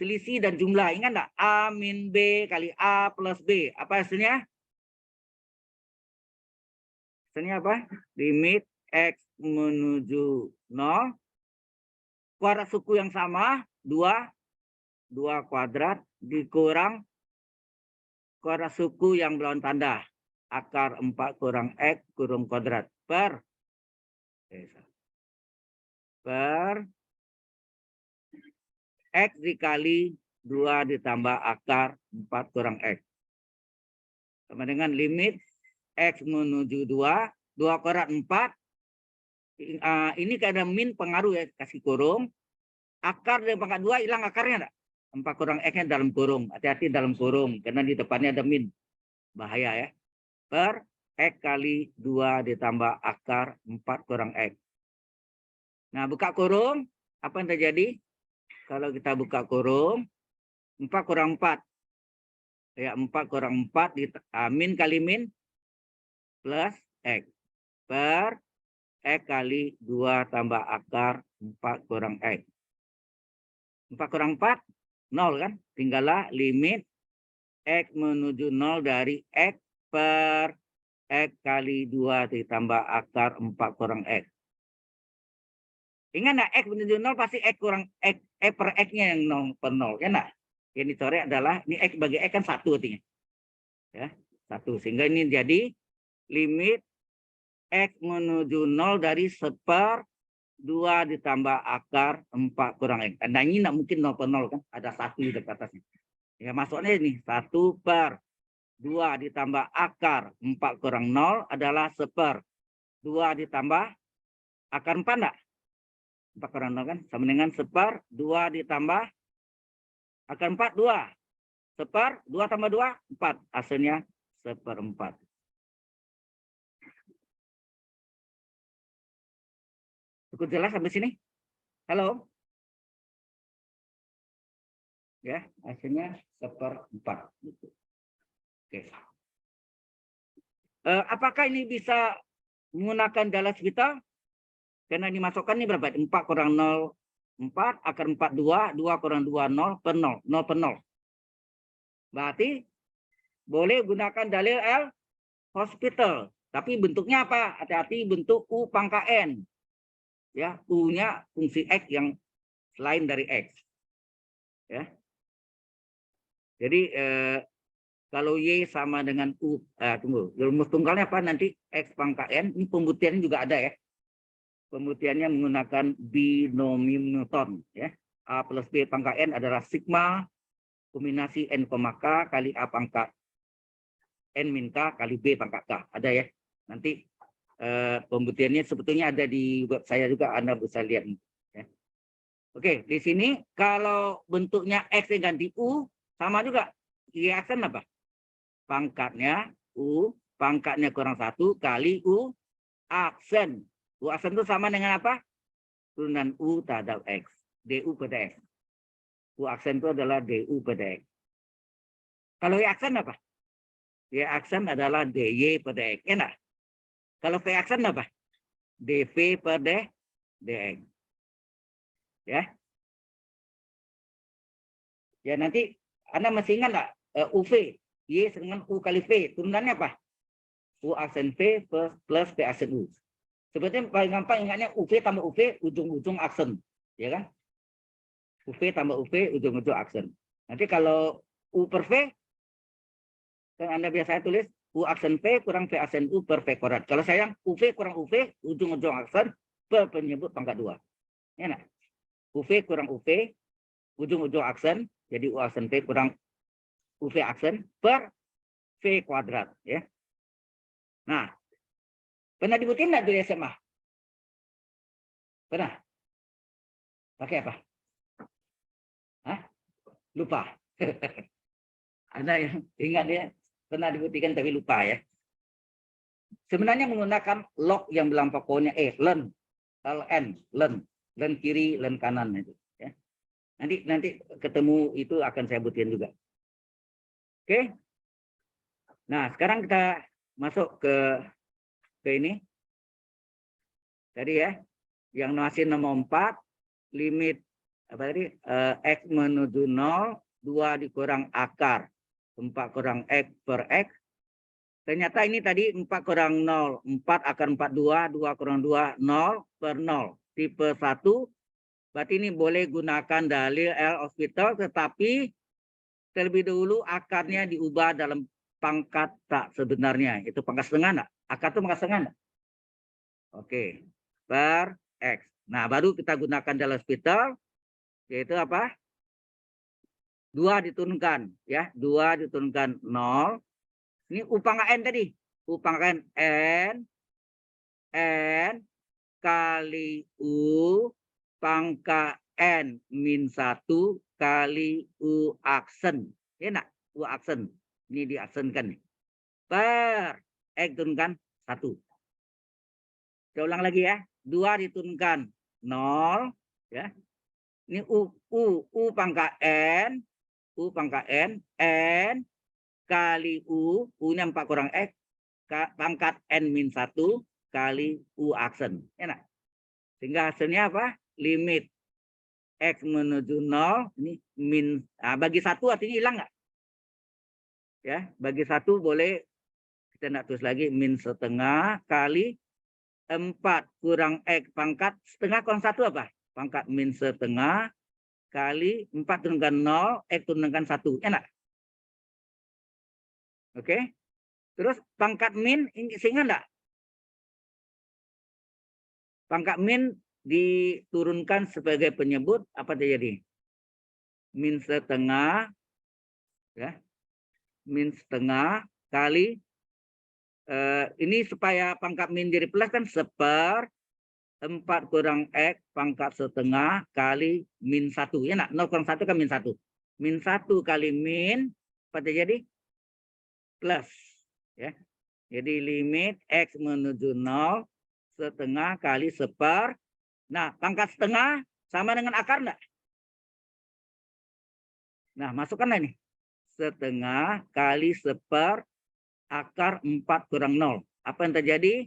selisih dan jumlah. Ingat enggak? A min B kali A plus B. Apa hasilnya? Hasilnya apa? Limit X menuju 0. Kuadrat suku yang sama, 2 kuadrat dikurang kuadrat suku yang berlawan tanda. Akar 4 kurang X kurung kuadrat per X dikali 2 ditambah akar 4 kurang X. Sama dengan limit X menuju 2 kuadrat 4. Ini keadaan min pengaruh ya, kasih kurung. Akar dari pangkat 2 hilang akarnya enggak? 4 kurang X-nya dalam kurung. Hati-hati dalam kurung, karena di depannya ada min. Bahaya ya. Per X kali 2 ditambah akar 4 kurang X. Nah, buka kurung, apa yang terjadi? Kalau kita buka kurung, 4 kurang 4. Ya, 4 kurang 4, min kali min, plus X. Per X kali 2 tambah akar 4 kurang X. 4 kurang 4, 0 kan? Tinggallah limit X menuju 0 dari X per X kali 2 ditambah akar 4 kurang X. Ingat enggak? X menuju 0 pasti X kurang X per X-nya yang 0 per 0. Ya enggak? Yang dicoret adalah, ini X bagi X kan 1 artinya. Ya, 1. Sehingga ini jadi limit X menuju 0 dari 1/2 ditambah akar 4 kurang X. Nah ini enggak mungkin 0 per 0 kan? Ada 1 di dekat atasnya. Ya masuknya ini 1/2 ditambah akar 4 kurang 0 adalah 1/2 ditambah akar 4 enggak? 4 kurang 0 kan? Sama dengan 1/2 ditambah akar 4, 2. 1/2, 2 tambah 2, 4. Hasilnya 1/4. Cukup jelas sampai sini? Halo? Ya, hasilnya 1/4. Oke. Apakah ini bisa menggunakan Dallas kita? Karena dimasukkan ini berapa? 4 kurang 0, 4, akar 4, 2, 2 kurang 2, 0 per 0, 0 per 0. Berarti boleh gunakan dalil L hospital. Tapi bentuknya apa? Hati-hati bentuk U pangkat N. Ya, U-nya fungsi X yang selain dari X. Ya. Jadi kalau Y sama dengan U, tunggu, rumus tunggalnya apa nanti X pangkat N, ini pembuktiannya juga ada ya. Pembuktiannya menggunakan binomium Newton. Ya. A plus B pangkat N adalah sigma kombinasi N, K kali A pangkat N min K kali B pangkat K. Ada ya. Nanti pembuktiannya sebetulnya ada di web saya juga, Anda bisa lihat. Ya. Oke, di sini kalau bentuknya X ganti U, sama juga. Reaction apa? Pangkatnya U, pangkatnya kurang 1 kali U aksen. U aksen itu sama dengan apa? Turunan U terhadap X. DU pada X. U aksen itu adalah DU pada X. Kalau Y aksen apa? Y aksen adalah DY pada X. Enak. Kalau V aksen apa? DV pada DX. Ya. Ya nanti Anda masih ingat nggak UV? Y dengan U kali V. Turunannya apa? U aksen V plus V aksen U. Sebetulnya paling gampang ingatnya UV tambah UV, ujung-ujung aksen. Ya kan? UV tambah UV, ujung-ujung aksen. Nanti kalau U per V, kan Anda biasa tulis U aksen V kurang V aksen U per V kuadrat. Kalau saya UV kurang UV, ujung-ujung aksen per penyebut pangkat 2. Ya, nah. UV kurang UV, ujung-ujung aksen, jadi U aksen V kurang UV aksen per V kuadrat. Ya. Nah, pernah dibutin nggak di SMA? Pernah? Pakai apa? Hah? Lupa. Ada yang ingat ya? Pernah dibuktikan tapi lupa ya. Sebenarnya menggunakan log yang bilang pokoknya len, len kiri, len kanan itu. Ya. Nanti ketemu itu akan saya buktikan juga. Oke. Nah sekarang kita masuk ke ini. Tadi ya, yang masih nomor 4, limit apa tadi? X menuju 0, 2 dikurang akar 4 kurang X per X. Ternyata ini tadi 4 kurang 0. 4 akar 42, 2 kurang 2, 0 per 0. Tipe 1. Berarti ini boleh gunakan dalil L'Hospital, tetapi terlebih dahulu akarnya diubah dalam pangkat tak sebenarnya. Itu pangkat setengah enggak? Akar itu pangkat setengah enggak? Oke. Per X. Nah, baru kita gunakan dalil L'Hospital, yaitu apa? 2 diturunkan. Ya, 2 diturunkan 0. Ini U pangkat N tadi. U pangkat N kali U pangkat N min 1 kali U aksen. Ya enggak? U aksen. Ini diaksenkan. Per X turunkan 1. Saya ulang lagi ya. 2 diturunkan 0. Ya. Ini U pangkat N. U pangkat N kali U-nya 4 kurang X, pangkat N min 1 kali U aksen. Enak. Sehingga hasilnya apa? Limit X menuju 0, ini min, nah, bagi 1 artinya hilang nggak? Ya, bagi 1 boleh, kita nggak tulis lagi, min setengah kali 4 kurang X pangkat, setengah kurang 1 apa? Pangkat min setengah kali 4 turunkan 0, X turunkan 1. Enak. Oke, terus pangkat min, ingat enggak? Pangkat min diturunkan sebagai penyebut, apa terjadi? Min setengah, ya, min setengah kali, ini supaya pangkat min jadi plus kan 1/4 kurang X pangkat setengah kali min 1. Ya enggak? 0 kurang 1 kan min 1. Min 1 kali min, apa terjadi? Plus. Ya. Jadi limit X menuju 0 setengah kali 1/4. Nah, pangkat setengah sama dengan akar enggak? Nah, masukkanlah ini. Setengah kali 1/4 akar 4 kurang 0. Apa yang terjadi?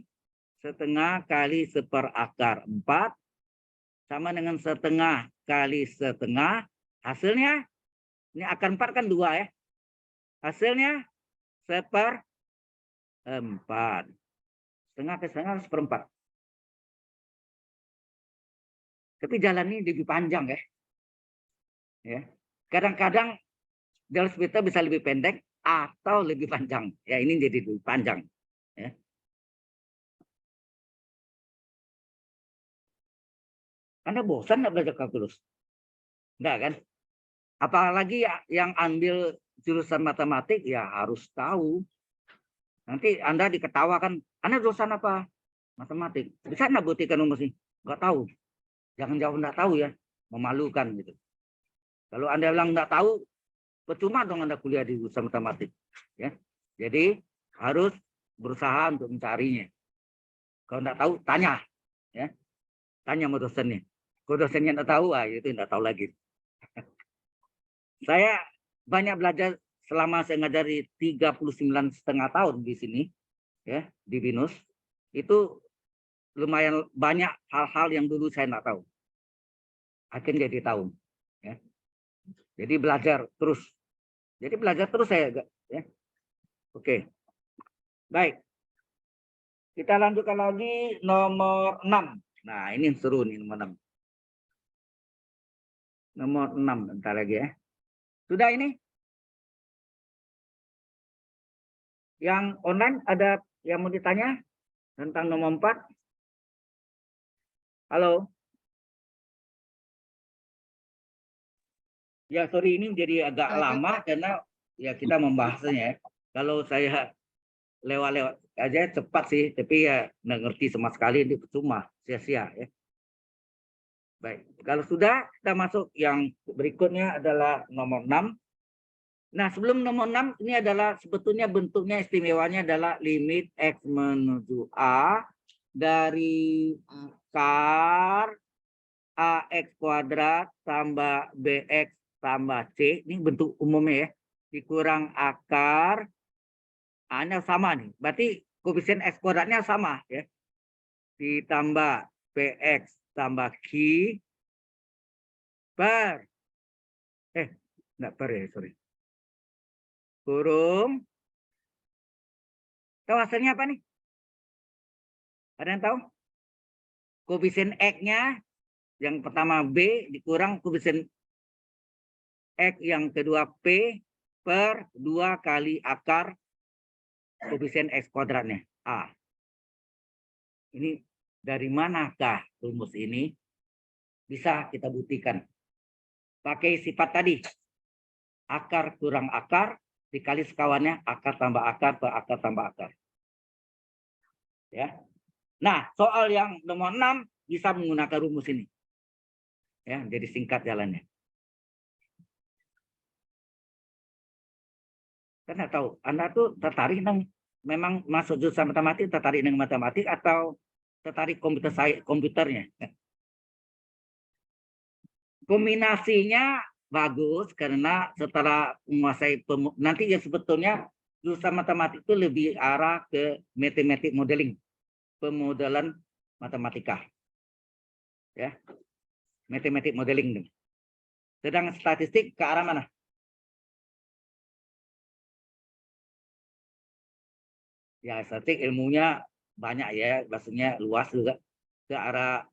Setengah kali 1/4 akar 4 sama dengan setengah kali setengah. Hasilnya, ini akar 4 kan 2 ya. Hasilnya 1/4. Setengah ke setengah 1/4. Tapi jalan ini lebih panjang ya. Ya. Kadang-kadang dalil L'Hospital bisa lebih pendek atau lebih panjang. Ya, ini jadi lebih panjang. Ya. Anda bosan nggak belajar kalkulus? Enggak kan? Apalagi yang ambil jurusan matematik ya harus tahu. Nanti Anda diketawakan, Anda jurusan apa? Matematik. Bisa nggak buktikan rumus ini? Nggak tahu. Jangan jawab nggak tahu ya. Memalukan gitu. Kalau Anda bilang nggak tahu, percuma dong Anda kuliah di jurusan matematik. Ya. Jadi harus berusaha untuk mencarinya. Kalau nggak tahu, tanya. Ya. Tanya sama dosennya. Kalau dosennya nggak tahu, itu nggak tahu lagi. Saya banyak belajar selama saya ngajari 39,5 tahun di sini, ya, di BINUS. Itu lumayan banyak hal-hal yang dulu saya nggak tahu. Akhirnya jadi tahu. Ya. Jadi belajar terus. Saya, ya. Oke. Baik. Kita lanjutkan lagi nomor 6. Nah, ini seru nih nomor 6. Nomor 6 bentar lagi ya. Sudah ini? Yang online ada yang mau ditanya tentang nomor 4? Halo? Ya, sorry ini jadi agak lama karena ya kita membahasnya ya. Kalau saya lewat-lewat aja cepat sih, tapi ya nggak ngerti sama sekali, itu percuma, sia-sia ya. Baik, kalau sudah kita masuk yang berikutnya adalah nomor 6. Nah, sebelum nomor 6 ini adalah sebetulnya bentuknya istimewanya adalah limit X menuju A dari akar AX kuadrat tambah BX tambah C. Ini bentuk umumnya ya. Dikurang akar A-nya sama nih. Berarti koefisien X kuadratnya sama ya. Ditambah PX tambah Q per enggak per ya, sorry. Kurung. Tahu hasilnya apa nih? Ada yang tahu? Koefisien X-nya yang pertama B dikurang koefisien X yang kedua P per 2 kali akar koefisien X kuadratnya A. Ini dari manakah rumus ini? Bisa kita buktikan. Pakai sifat tadi. Akar kurang akar dikali sekawannya akar tambah akar per akar tambah akar. Ya. Nah, soal yang nomor 6 bisa menggunakan rumus ini. Ya, jadi singkat jalannya. Karena tahu, Anda tuh tertarik memang masuk jurusan matematik, tertarik dengan matematik atau tertarik komputernya. Kombinasinya bagus karena setelah menguasai nanti yang sebetulnya jurusan matematik itu lebih arah ke matematik modeling, pemodelan matematika. Ya. Matematik modeling. Sedang statistik ke arah mana? Ya, statistik ilmunya banyak ya, maksudnya luas juga ke arah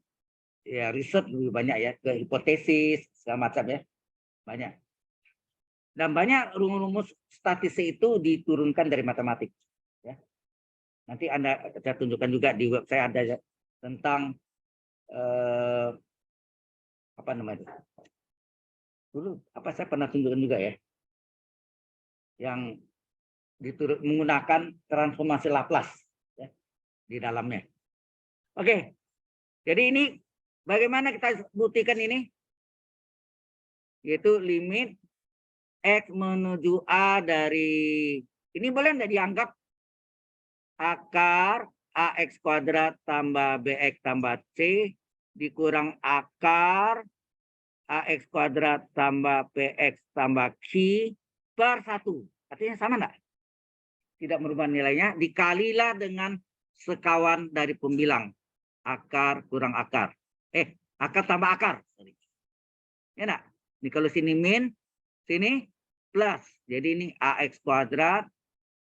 ya riset lebih banyak ya, ke hipotesis segala macam ya, banyak. Dan banyak rumus-rumus statistik itu diturunkan dari matematik. Ya. Nanti saya tunjukkan juga di web saya ada ya, tentang apa namanya? Dulu apa saya pernah tunjukkan juga ya, yang menggunakan transformasi Laplace ya, di dalamnya. Oke, jadi ini bagaimana kita buktikan ini? Yaitu limit X menuju A dari, ini boleh nggak dianggap akar AX kuadrat tambah BX tambah C dikurang akar AX kuadrat tambah PX tambah Q per 1. Artinya sama enggak? Tidak merubah nilainya, dikalilah dengan sekawan dari pembilang. Akar kurang akar. Akar tambah akar. Ya enggak? Ini kalau sini min, sini plus. Jadi ini AX kuadrat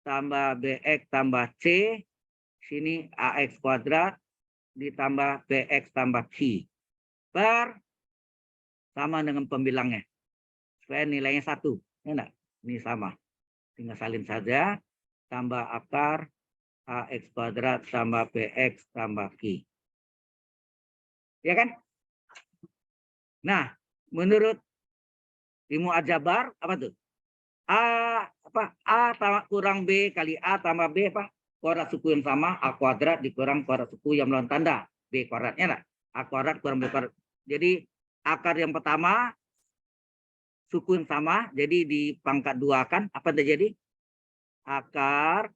tambah BX tambah C. Sini AX kuadrat ditambah BX tambah Q. Per sama dengan pembilangnya. Supaya nilainya 1. Ya enggak? Ini sama. Tinggal salin saja. Tambah akar AX kuadrat tambah BX tambah Q. Ya kan? Nah, menurut ilmu aljabar apa tuh? A kurang B kali A tambah B apa? Kuadrat suku yang sama, A kuadrat dikurang kuadrat suku yang melawan tanda. B kuadratnya lah. A kuadrat kurang B kuadrat. Jadi akar yang pertama suku yang sama, jadi dipangkat 2 kan, apa terjadi? Akar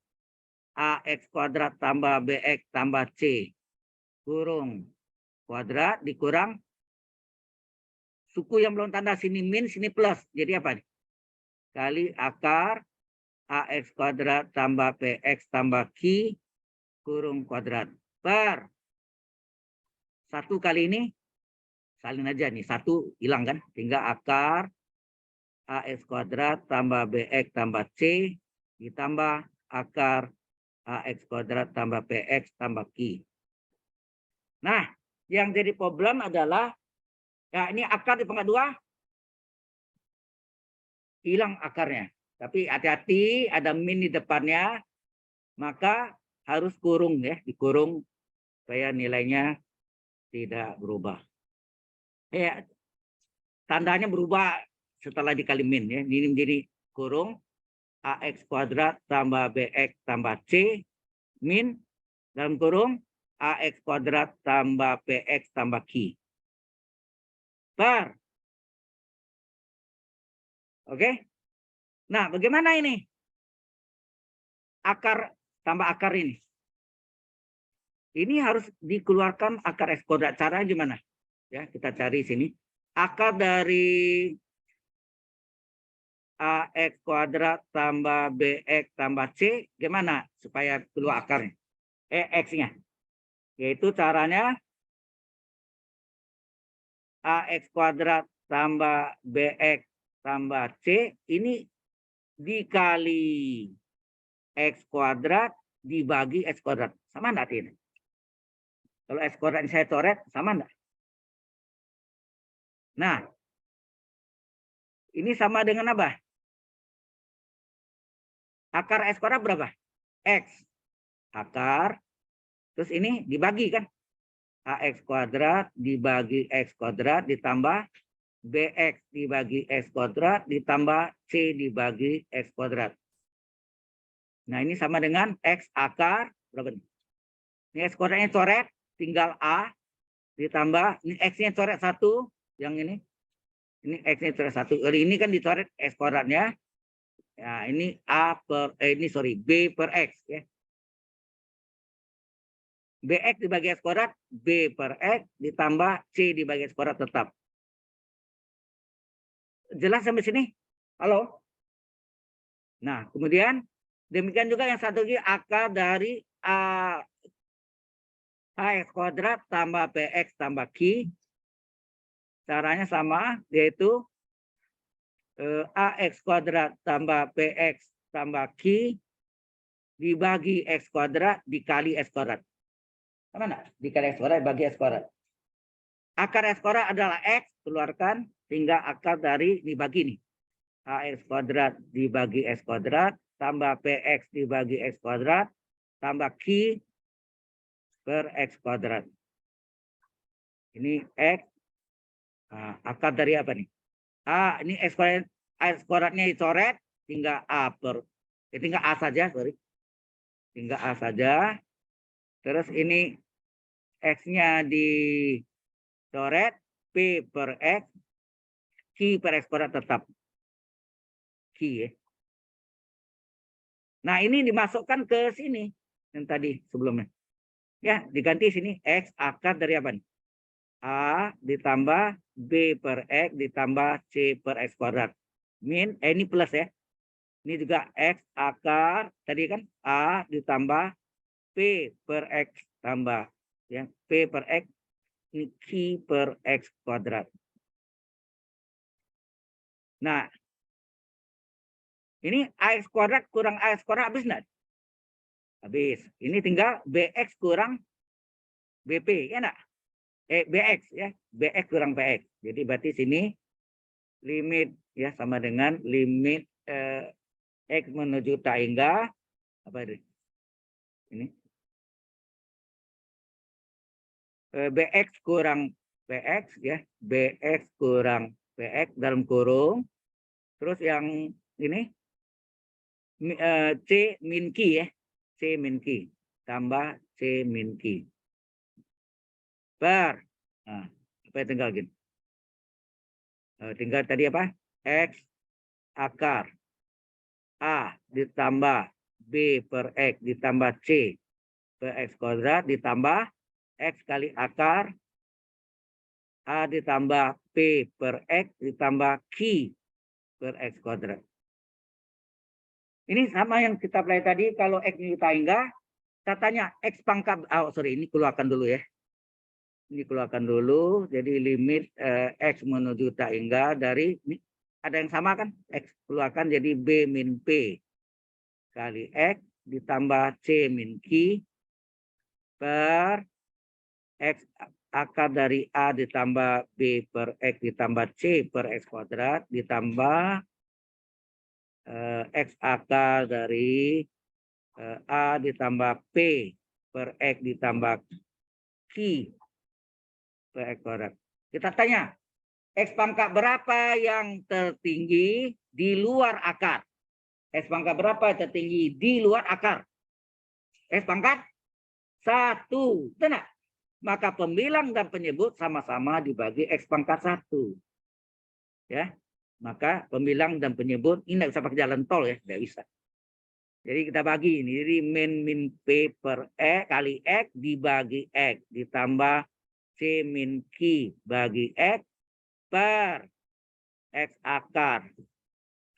AX kuadrat tambah BX tambah C kurung kuadrat dikurang suku yang belum tanda, sini min, sini plus. Jadi apa nih? Kali akar AX kuadrat tambah PX tambah Q kurung kuadrat. Per 1 kali ini, salin aja nih. 1 hilang kan? Tinggal akar AX kuadrat tambah BX tambah C ditambah akar AX kuadrat tambah PX tambah Q. Nah, yang jadi problem adalah, ya ini akar di pangkat 2, hilang akarnya. Tapi hati-hati, ada min di depannya, maka harus kurung ya, dikurung supaya nilainya tidak berubah. Ya, tandanya berubah setelah dikali min ya. Ini menjadi kurung AX kuadrat tambah BX tambah C min dalam kurung AX kuadrat tambah PX tambah Q. Per. Oke. Nah, bagaimana ini? Akar tambah akar ini. Ini harus dikeluarkan akar X kuadrat. Caranya gimana? Ya, kita cari sini. Akar dari AX kuadrat tambah BX tambah C, gimana supaya keluar akarnya? X-nya. Yaitu caranya AX kuadrat tambah BX tambah C, ini dikali X kuadrat dibagi X kuadrat. Sama enggak ini? Kalau X kuadrat ini saya coret, sama enggak? Nah, ini sama dengan apa? Akar X kuadrat berapa? X. Akar. Terus ini dibagi kan? AX kuadrat dibagi X kuadrat ditambah BX dibagi X kuadrat ditambah C dibagi X kuadrat. Nah, ini sama dengan X akar berapa nih? Ini X kuadratnya coret, tinggal A ditambah, ini X-nya coret 1, yang ini. Ini X-nya coret 1. Ini kan dicoret X kuadratnya. Ya, ini B per X ya. BX dibagi X kuadrat, B per X ditambah C dibagi X kuadrat tetap. Jelas sampai sini? Halo? Nah, kemudian demikian juga yang satu lagi, akar dari AX kuadrat tambah PX tambah Q. Caranya sama, yaitu AX kuadrat tambah PX tambah Q dibagi X kuadrat dikali X kuadrat. Sama enggak? Dikali X kuadrat bagi X kuadrat. Akar X kuadrat adalah X, keluarkan, tinggal akar dari dibagi nih. AX kuadrat dibagi X kuadrat, tambah PX dibagi X kuadrat, tambah Q per X kuadrat. Ini X. Nah, akar dari apa nih? Ini X kuadratnya dicoret, tinggal tinggal A saja, sorry. Tinggal A saja. Terus ini X-nya dicoret, P per X, Q per X kuadrat tetap. Q ya. Nah, ini dimasukkan ke sini. Yang tadi sebelumnya. Ya, diganti sini. X akar dari apa nih? A ditambah B per X ditambah C per X kuadrat. Min, ini plus ya. Ini juga X akar, tadi kan A ditambah P per X tambah. Ya, P per X, ini Q per X kuadrat. Nah, ini AX kuadrat kurang AX kuadrat habis enggak? Habis. Ini tinggal BX kurang BP, ya enggak? BX ya, BX kurang PX. Jadi berarti sini limit ya sama dengan limit X menuju tak hingga apa itu? Ini BX kurang PX ya, BX kurang PX dalam kurung. Terus yang ini C min Q ya, C min Q tambah C min Q per, nah, apa yang tinggal gini? Tinggal tadi apa? X akar A ditambah B per X ditambah C per X kuadrat ditambah X kali akar A ditambah P per X ditambah Q per X kuadrat. Ini sama yang kita pelajari tadi, kalau X minuta hingga, kita tanya X pangkat, ini keluarkan dulu ya. Ini keluarkan dulu, jadi limit X menuju tak hingga dari, ini ada yang sama kan? X keluarkan jadi B min P kali X ditambah C min Q per X akar dari A ditambah B per X ditambah C per X kuadrat ditambah X akar dari A ditambah P per X ditambah Q per X kuadrat. Kita tanya, X pangkat berapa yang tertinggi di luar akar? X pangkat berapa yang tertinggi di luar akar? X pangkat 1. Benar. Maka pembilang dan penyebut sama-sama dibagi X pangkat 1. Ya. Maka pembilang dan penyebut ini tidak bisa pakai jalan tol ya, tidak bisa. Jadi kita bagi ini, jadi min P per X kali X dibagi X ditambah C min Q bagi X per X akar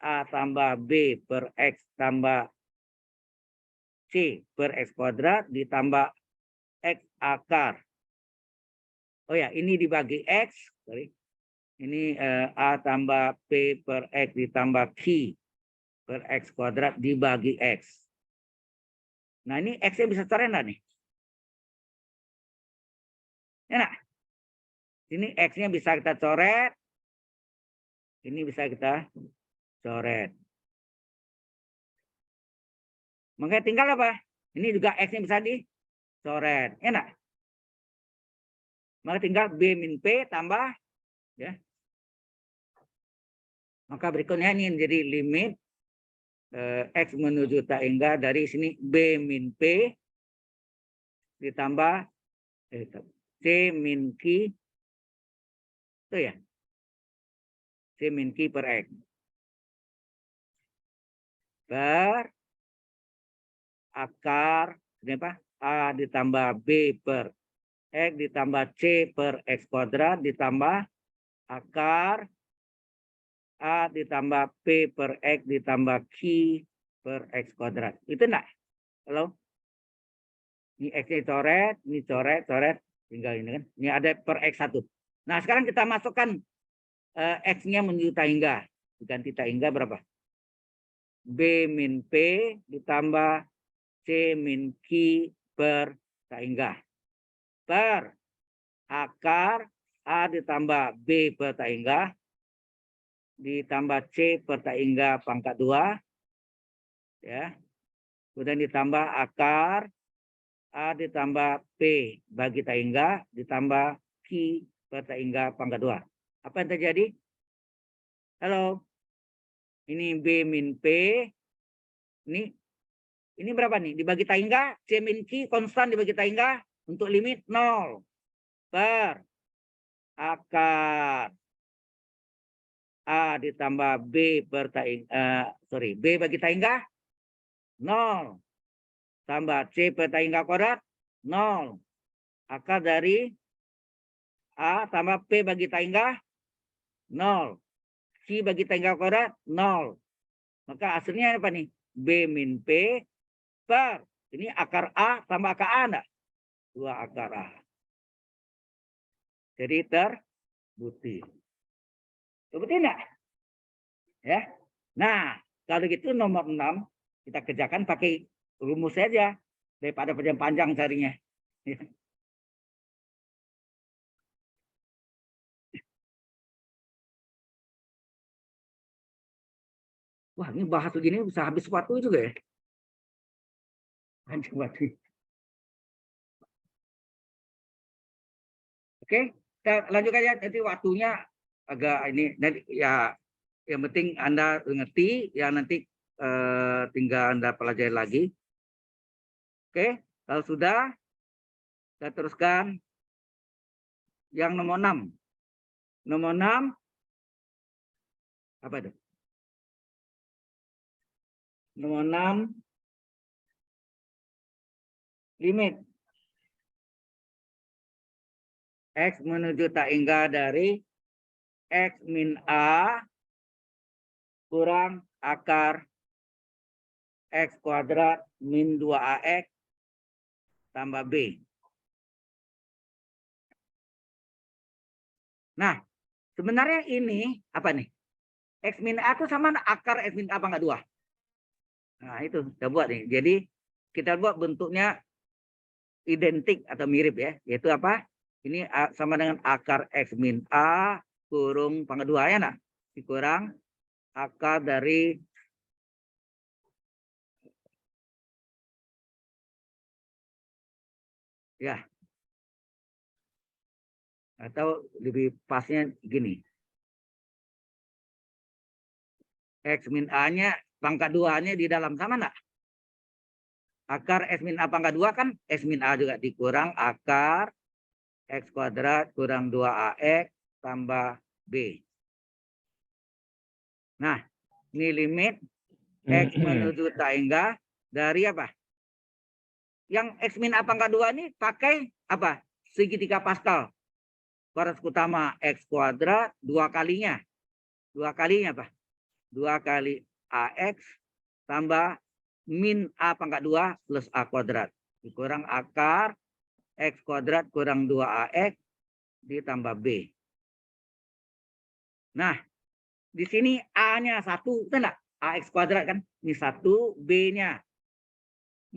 A tambah B per X tambah C per X kuadrat ditambah X akar. Oh ya, ini dibagi X, sorry. Ini A tambah P per X ditambah Q per X kuadrat dibagi X. Nah, ini X-nya bisa coret enggak nih? Enak. Ini X-nya bisa kita coret. Ini bisa kita coret. Makanya tinggal apa? Ini juga X-nya bisa dicoret. Enak. Maka tinggal B min P tambah. Ya. Maka berikutnya ini jadi limit X menuju tak hingga dari sini B min P ditambah C min Q. Itu ya. C min Q per X. Per akar ini apa? A ditambah B per X ditambah C per X kuadrat ditambah akar A ditambah P per X ditambah Q per X kuadrat. Itu enggak? Halo? Ini X-nya coret, ini coret, coret. Tinggal ini kan. Ini ada per X1. Nah, sekarang kita masukkan X-nya menuju tak hingga. Diganti tak hingga berapa? B min P ditambah C min Q per tak hingga. Per akar A ditambah B per tak hingga ditambah C per tak hingga pangkat 2 ya. Kemudian ditambah akar A ditambah P bagi tak hingga ditambah Q per tak hingga pangkat 2. Apa yang terjadi? Halo. Ini B min P. Ini berapa nih? Dibagi tak hingga C min Q konstan dibagi tak hingga untuk limit 0 per akar A ditambah B per tak hingga, B bagi tak hingga 0 tambah C per tak hingga kuadrat 0 akar dari A tambah P bagi tak hingga 0 Q bagi tak hingga kuadrat 0. Maka hasilnya apa nih? B min P per ini akar A tambah akar A enggak? 2 akar A. Jadi terbukti. Terbukti enggak? Ya. Nah, kalau gitu nomor 6 kita kerjakan pakai rumus saja daripada panjang-panjang carinya. Wah, ini bahas begini bisa habis waktu juga ya. Panjang waktu. Oke, kita lanjut aja. Nanti waktunya agak ini. Nanti ya, yang penting Anda ngerti. Ya nanti tinggal Anda pelajari lagi. Oke, kalau sudah, kita teruskan yang nomor 6. Nomor 6 apa itu? Nomor 6 limit X menuju tak hingga dari X min A kurang akar X kuadrat min 2AX tambah B. Nah, sebenarnya ini apa nih? X min A itu sama akar X min A pangkat 2. Nah, itu kita buat nih. Jadi, kita buat bentuknya identik atau mirip ya. Yaitu apa? Ini sama dengan akar X min A kurung pangkat 2 ya, nak? Dikurang akar dari ya. Atau lebih pasnya gini. X min A-nya pangkat 2-nya di dalam sama enggak? Akar X min A pangkat 2 kan X min A juga dikurang akar X kuadrat kurang 2AX tambah B. Nah, ini limit X menuju tak hingga dari apa? Yang X min A pangkat 2 ini pakai apa? Segitiga Pascal. Garis utama X kuadrat 2 kalinya. 2 kalinya apa? 2 kali AX tambah min A pangkat 2 plus A kuadrat. Dikurang akar X kuadrat kurang 2AX ditambah B. Nah, di sini A-nya 1, betul enggak? AX kuadrat kan? Ini 1, B-nya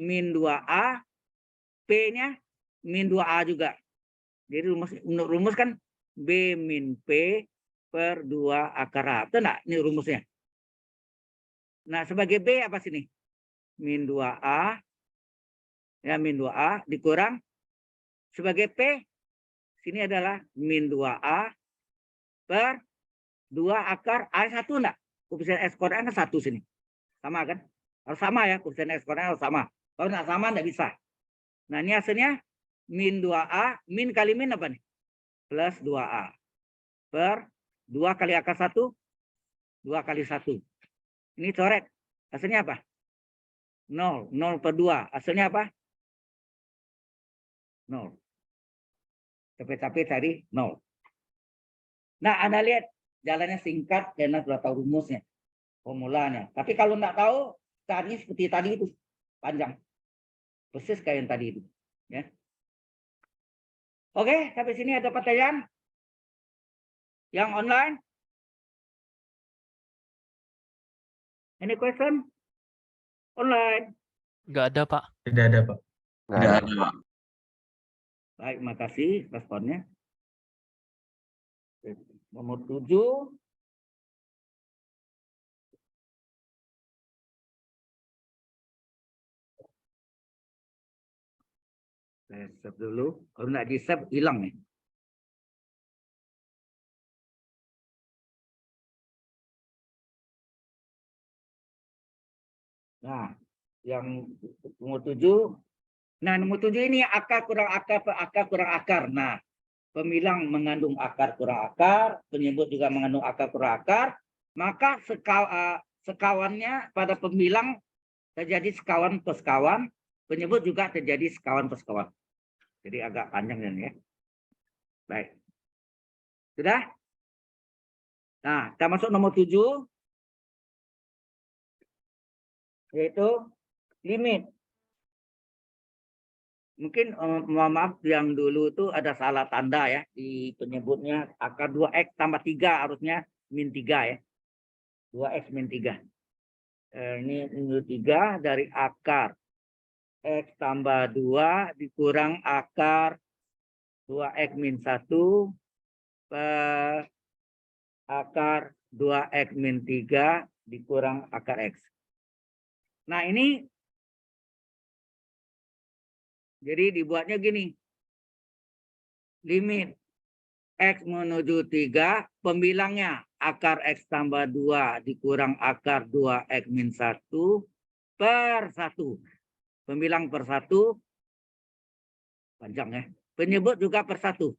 min 2A, P-nya min 2A juga. Jadi rumus kan B min P per 2 akar A. Betul enggak? Ini rumusnya. Nah, sebagai B apa sini? Min 2A. Ya, min 2A dikurang. Sebagai P, sini adalah min 2A per 2 akar A1 enggak? Koefisien X kuadrat kan 1 sini. Sama kan? Harus sama ya, koefisien X kuadrat harus sama. Kalau enggak sama enggak bisa. Nah, ini hasilnya min 2A, min kali min apa nih? Plus 2A. Per 2 kali akar 1, 2 kali 1. Ini coret. Hasilnya apa? 0. 0 per 2. Hasilnya apa? 0. Capek-capek tadi 0. Nah, Anda lihat jalannya singkat karena sudah tahu rumusnya, formulanya. Tapi kalau enggak tahu, cari seperti tadi itu. Panjang. Persis kayak yang tadi itu. Ya. Oke, sampai sini ada pertanyaan? Yang online? Any question? Online? Nggak ada, Pak. Tidak ada, Pak. Nggak ada. Baik, makasih responnya. Nomor 7. Saya save dulu. Kalau nggak di save, hilang nih. Nah, yang nomor 7. Nah, nomor 7 ini akar kurang akar per akar kurang akar. Nah, pemilang mengandung akar kurang akar, penyebut juga mengandung akar kurang akar, maka sekawannya pada pemilang terjadi sekawan per sekawan, penyebut juga terjadi sekawan per sekawan. Jadi agak panjang ya. Baik. Sudah? Nah, kita masuk nomor 7. Yaitu limit. Mungkin mohon maaf yang dulu itu ada salah tanda ya di penyebutnya akar 2x tambah 3 harusnya min 3 ya. 2x min 3. Ini min 3 dari akar x tambah 2 dikurang akar 2x min 1 per akar 2x min 3 dikurang akar x. Nah, ini jadi dibuatnya gini. Limit X menuju 3, pembilangnya akar X tambah 2 dikurang akar 2X min 1 per 1. Pembilang per 1. Panjang ya. Penyebut juga per 1.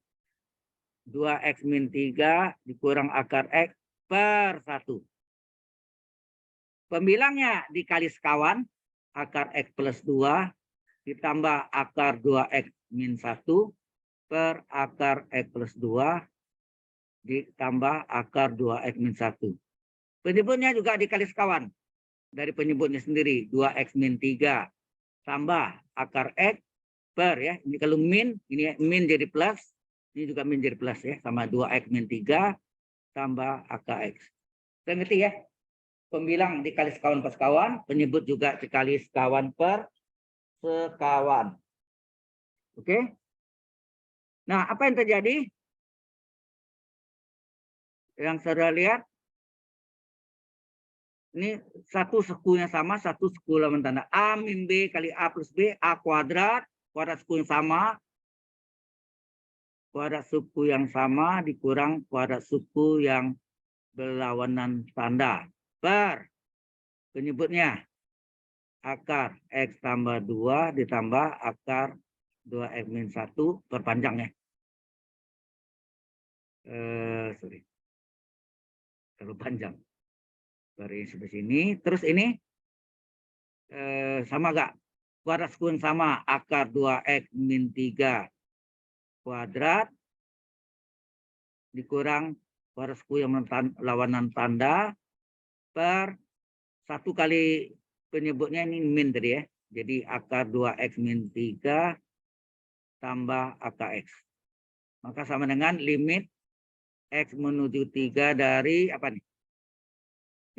2X min 3 dikurang akar X per 1. Pembilangnya dikali sekawan, akar X plus 2 ditambah akar 2X min 1 per akar X plus 2 ditambah akar 2X min 1. Penyebutnya juga dikali sekawan dari penyebutnya sendiri. 2X min 3 tambah akar X per ya. Ini kalau min, ini min jadi plus. Ini juga min jadi plus ya. Sama 2X min 3 tambah akar X. Saya ngerti ya? Pembilang dikali sekawan per sekawan. Penyebut juga dikali sekawan per sekawan. Oke? Nah, apa yang terjadi? Yang saudara lihat, ini satu suku yang sama, satu suku lawan tanda. A min B kali A plus B, A kuadrat suku yang sama, kuadrat suku yang sama dikurang kuadrat suku yang berlawanan tanda. Per penyebutnya akar X tambah 2 ditambah akar 2X min 1 perpanjangnya. Sorry. Terlalu panjang. Dari sebelah sini. Terus ini sama gak? Kuadrat suku yang sama. Akar 2X min 3 kuadrat dikurang kuadrat suku yang lawanan tanda per 1 kali penyebutnya ini min tadi ya. Jadi akar 2X min 3 tambah akar X. Maka sama dengan limit X menuju 3 dari apa nih?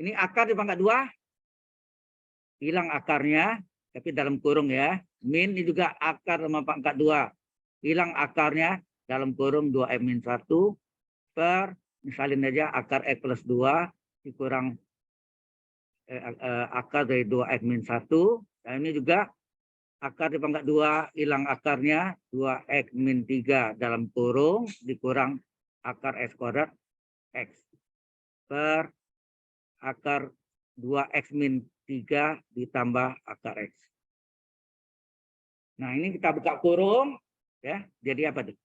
Ini akar di pangkat 2. Hilang akarnya. Tapi dalam kurung ya. Min ini juga akar sama pangkat 2. Hilang akarnya dalam kurung 2X min 1 per misalin aja akar X plus 2 dikurang akar dari 2X min 1. Dan ini juga akar di pangkat 2 hilang akarnya 2X min 3 dalam kurung dikurang akar X kuadrat X per akar 2X min 3 ditambah akar X. Nah ini kita buka kurung ya, jadi apa tuh?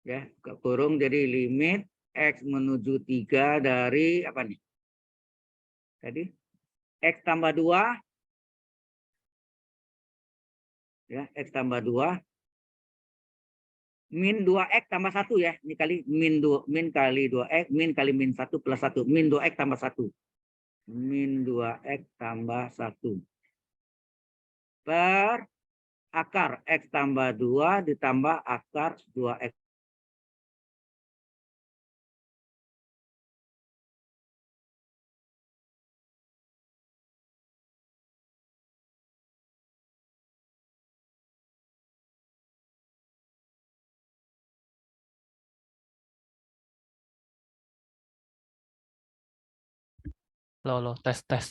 Ya, buka kurung jadi limit X menuju 3 dari apa nih? Tadi X tambah 2 ya, X tambah 2 min 2X tambah 1 ya. Ini kali min 2 min kali 2X min kali min 1 plus 1 min 2X tambah 1. Min 2X tambah 1 per akar X tambah 2 ditambah akar 2X. Lo, tes, tes.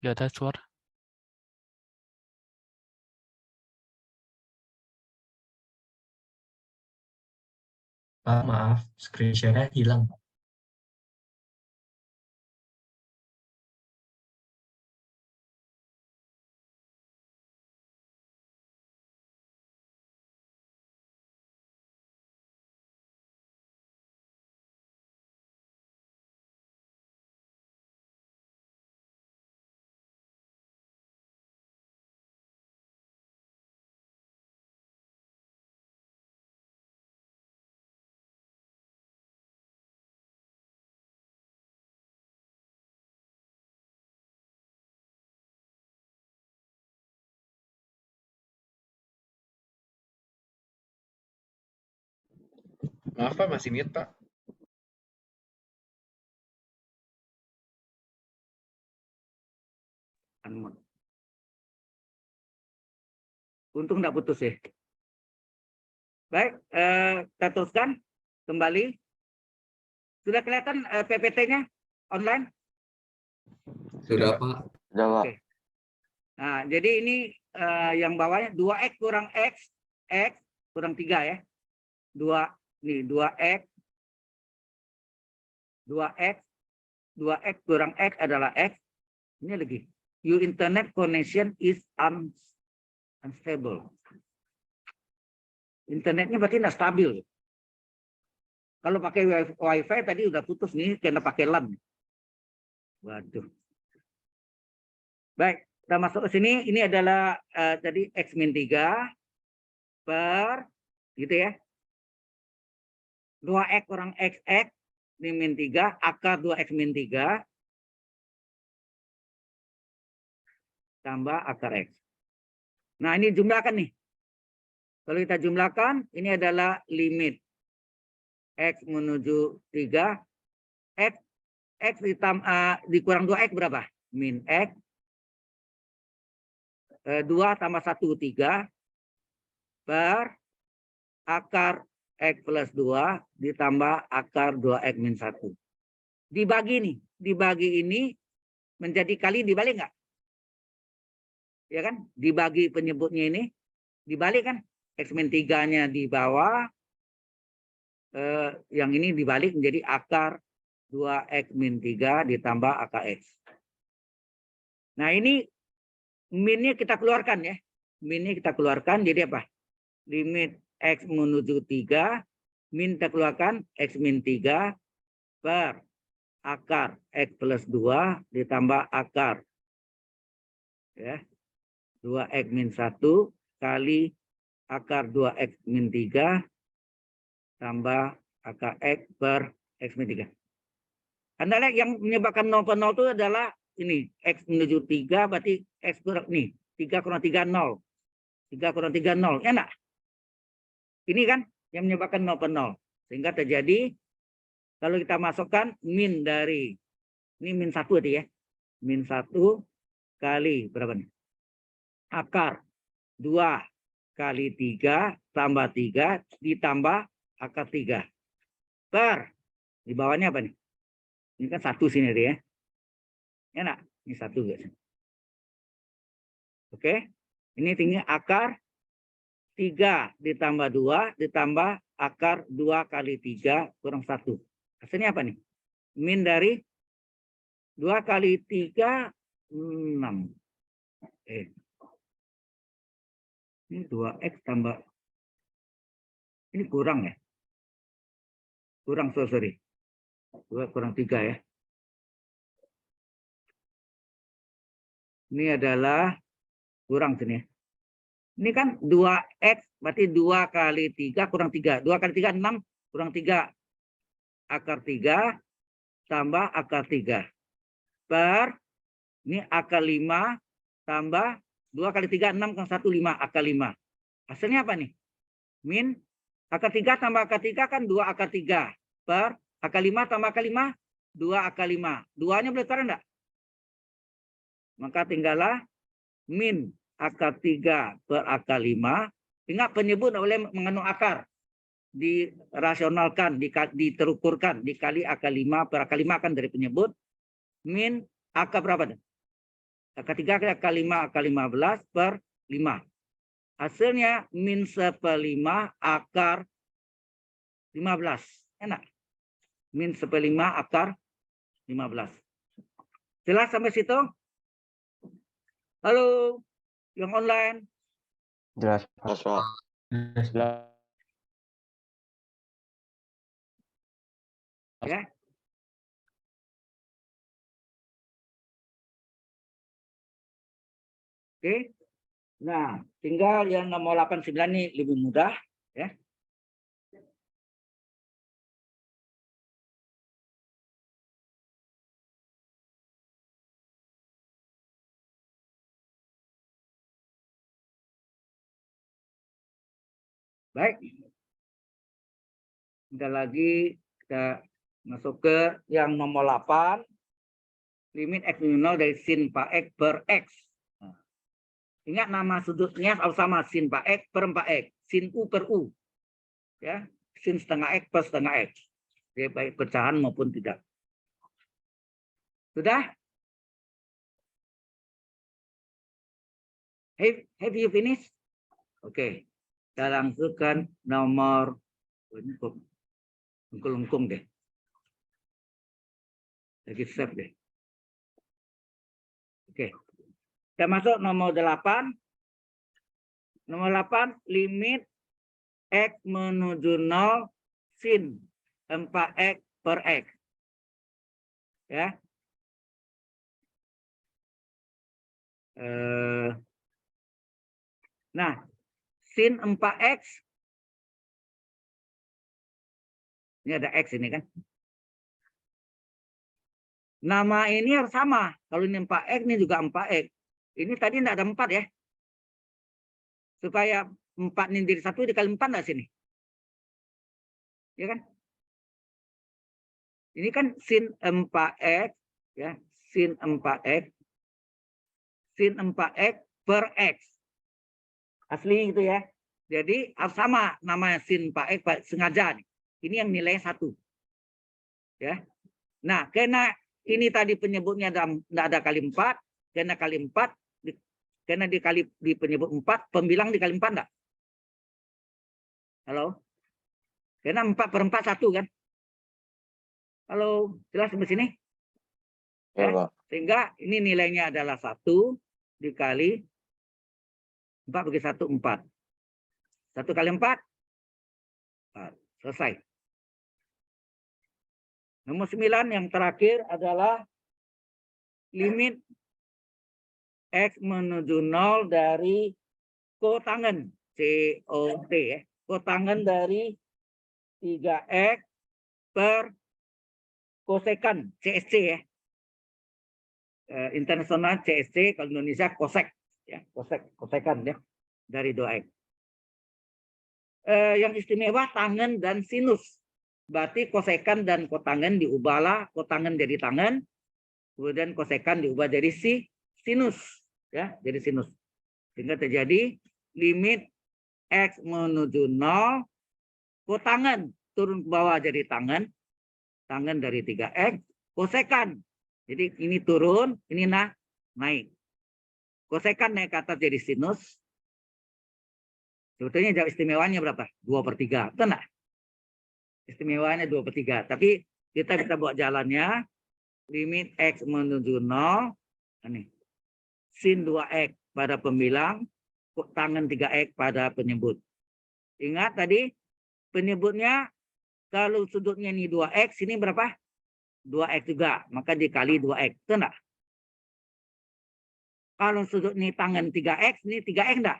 Ya, tes suara. Pak, maaf, screen share-nya hilang, Pak. Maaf Pak, masih mute Pak. Untung enggak putus ya. Baik, kita teruskan kembali. Sudah kelihatan PPT-nya online? Sudah Pak. Udah, Pak. Oke. Nah, jadi ini yang bawahnya 2X kurang X, X kurang 3 ya. 2X, 2X kurang X adalah X. Ini lagi. Your internet connection is unstable. Internetnya berarti tidak stabil. Kalau pakai wifi tadi udah putus nih, karena pakai LAN. Waduh. Baik, kita masuk ke sini. Ini adalah tadi X min 3 per, gitu ya. 2X kurang XX, ini min 3, akar 2X min 3, tambah akar X. Nah, ini jumlahkan nih. Kalau kita jumlahkan, ini adalah limit X menuju 3, X dikurang 2X berapa? Min X, 2 tambah 1, 3, per akar X plus 2 ditambah akar 2X min 1. Dibagi nih, dibagi ini menjadi kali dibalik nggak? Ya kan? Dibagi penyebutnya ini, dibalik kan? X min 3-nya di bawah, yang ini dibalik menjadi akar 2X min 3 ditambah akar X. Nah ini minnya kita keluarkan ya. Minnya kita keluarkan jadi apa? Limit X menuju 3, min kita keluarkan X min 3 per akar X plus 2 ditambah akar ya 2X min 1 kali akar 2X min 3 tambah akar X per X min 3. Anda lihat yang menyebabkan 0 per 0 itu adalah ini X menuju 3 berarti X kurang nih 3 kurang 3 0. 3 kurang 3 0 ya enggak? Ini kan yang menyebabkan 0 per 0. Sehingga terjadi kalau kita masukkan min dari ini min 1 tadi ya. Min 1 kali berapa nih? Akar 2 kali 3 tambah 3 ditambah akar 3. Per di bawahnya apa nih? Ini kan 1 sini ya. Ya enggak? Ini 1 guys. Oke. Ini tinggi akar 3 ditambah 2 ditambah akar 2 kali 3 kurang 1. Hasilnya apa nih? Min dari 2 kali 3, 6. Ini 2X tambah. Ini kurang ya? Kurang, sorry. 2 kurang 3 ya. Ini adalah kurang sini ya. Ini kan 2X, berarti 2 kali 3 kurang 3. 2 kali 3, 6, kurang 3. Akar 3, tambah akar 3. Per, ini akar 5, tambah 2 kali 3, 6, kurang 1, 5. Akar 5. Hasilnya apa nih? Min, akar 3 tambah akar 3 kan 2 akar 3. Per, akar 5 tambah akar 5, 2 akar 5. 2-nya boleh keluar enggak? Maka tinggallah min akar 3 per akar 5. Ingat penyebut oleh mengandung akar. Dirasionalkan, diterukurkan. Dikali akar 5 per akar 5 kan dari penyebut. Min akar berapa? Akar 3 kali akar 5, akar 15 per 5. Hasilnya min 1/5 akar 15. Enak. Min 1/5 akar 15. Jelas sampai situ? Halo? Yang online. Jelas, Pak. Mas, Pak. Ya. Oke. Nah, tinggal yang nomor 89 ini lebih mudah ya. Baik. Kita lagi kita masuk ke yang nomor 8. Limit X min 0 dari sin pak X per X. Nah, ingat nama sudutnya harus sama sin pak X per 4X. Sin U per U. Ya, sin setengah X per setengah X. Jadi baik pecahan maupun tidak. Sudah? Have you finished? Oke. Kita langsungkan nomor ini kok lengkung deh. Lagi save deh. Oke. Kita masuk nomor 8. Nomor 8, limit X menuju 0 sin 4X per X. Ya. Nah, sin 4x. Ini ada X ini kan. Nama ini harus sama. Kalau ini 4X, ini juga 4X. Ini tadi tidak ada 4 ya. Supaya 4 ini jadi 1 dikali 4 enggak sini? Ya kan? Ini kan sin 4X. Ya, sin 4X. Sin 4X per X. Asli gitu ya. Jadi harus sama namanya sin 4X sengaja nih. Ini yang nilainya 1. Ya. Nah, karena ini tadi penyebutnya tidak ada kali 4, karena kali 4, karena dikali di penyebut 4, pembilang dikali 4 enggak? Halo? Karena 4 per 4 1 kan? Halo, jelas sampai sini? Ya, sehingga ini nilainya adalah 1 dikali 4 bagi 1, 4. 1 kali 4, 4. Selesai. Nomor 9 yang terakhir adalah limit X menuju 0 dari kotangen COT ya. Kotangen dari 3X per kosekan CSC ya. Internasional CSC, kalau Indonesia kosek ya, kosekan ya dari 2X. Yang istimewa tangen dan sinus. Berarti kosekan dan kotangen diubahlah kotangen jadi tangen, kemudian kosekan diubah jadi sinus ya, jadi sinus. Sehingga terjadi limit X menuju 0, kotangen turun ke bawah jadi tangen dari 3X, kosekan. Jadi ini turun, ini naik. Kosekan naik ke atas jadi sinus. Sebetulnya jauh istimewanya berapa? 2/3. Betul enggak? Istimewanya 2/3. Tapi kita bisa buat jalannya. Limit X menuju 0. Ini. Sin 2X pada pembilang. Tangen 3X pada penyebut. Ingat tadi penyebutnya kalau sudutnya ini 2X. Ini berapa? 2X juga. Maka dikali 2X. Betul enggak? Kalau sudut ini tangen 3X. Ini 3X enggak?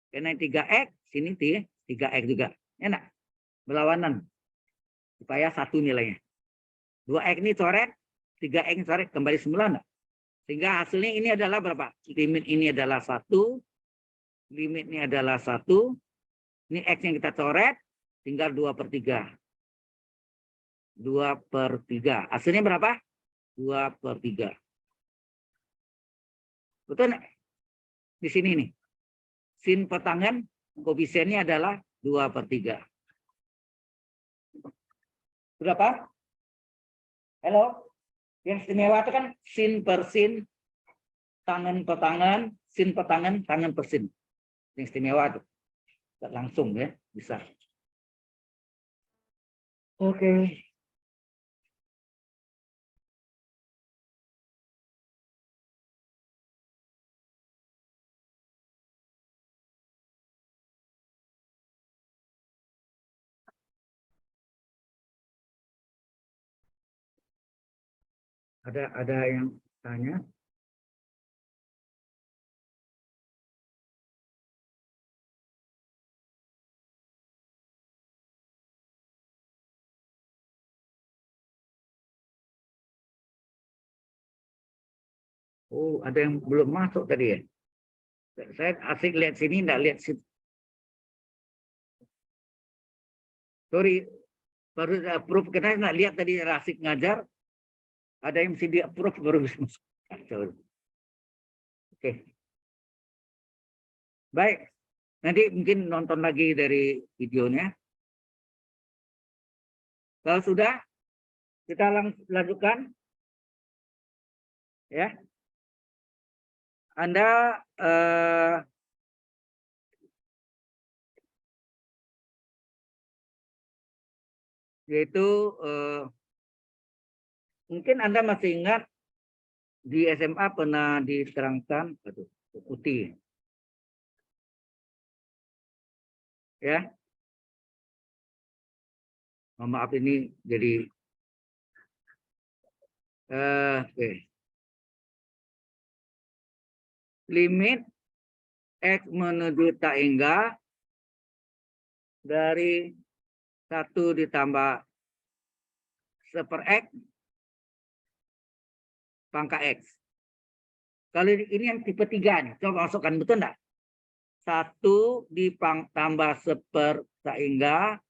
Karena 3X. Sini 3X juga. Enak. Berlawanan. Supaya 1 nilainya. 2X ini coret, 3X ini coret, kembali 9. Sehingga hasilnya ini adalah berapa? Limit ini adalah 1. Limit ini adalah 1. Ini X yang kita coret, tinggal 2/3. 2/3. Hasilnya berapa? 2/3. Betul nggak? Di sini nih. Sin petangen, koefisiennya adalah 2/3. Berapa? Halo? Yang istimewa itu kan sin per sin, tangan per tangan, sin per tangan, tangan per sin. Yang istimewa itu. Langsung ya, bisa. Oke. Ada yang tanya? Oh, ada yang belum masuk tadi ya? Saya asik lihat sini, enggak lihat situ. Sorry, baru approve karena enggak lihat tadi asik ngajar. Ada yang mesti di approve baru bisa masuk. Oke. Baik. Nanti mungkin nonton lagi dari videonya. Kalau sudah, kita lanjutkan. Ya. Anda yaitu mungkin Anda masih ingat di SMA pernah diterangkan putih. Ya. Maaf ini jadi oke. limit X menuju tak hingga dari 1 ditambah 1/X pangkat X. Kalau ini yang tipe 3 nih, coba masukkan, betul enggak? 1 ditambah 1 tak hingga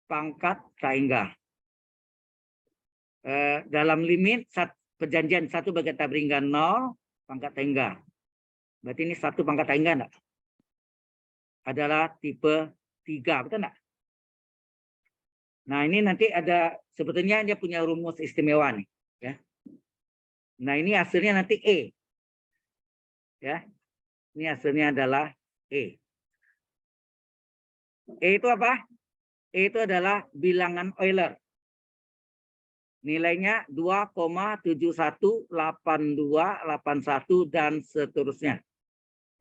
pangkat tak hingga. Dalam limit perjanjian 1 bagi tak berhingga 0 pangkat tak hingga. Berarti ini 1 pangkat tak hingga enggak? Adalah tipe 3, betul enggak? Nah, ini nanti ada, sebetulnya dia punya rumus istimewa nih, ya. Nah, ini hasilnya nanti E. Ya. Ini hasilnya adalah E. E itu apa? E itu adalah bilangan Euler. Nilainya 2,718281 dan seterusnya.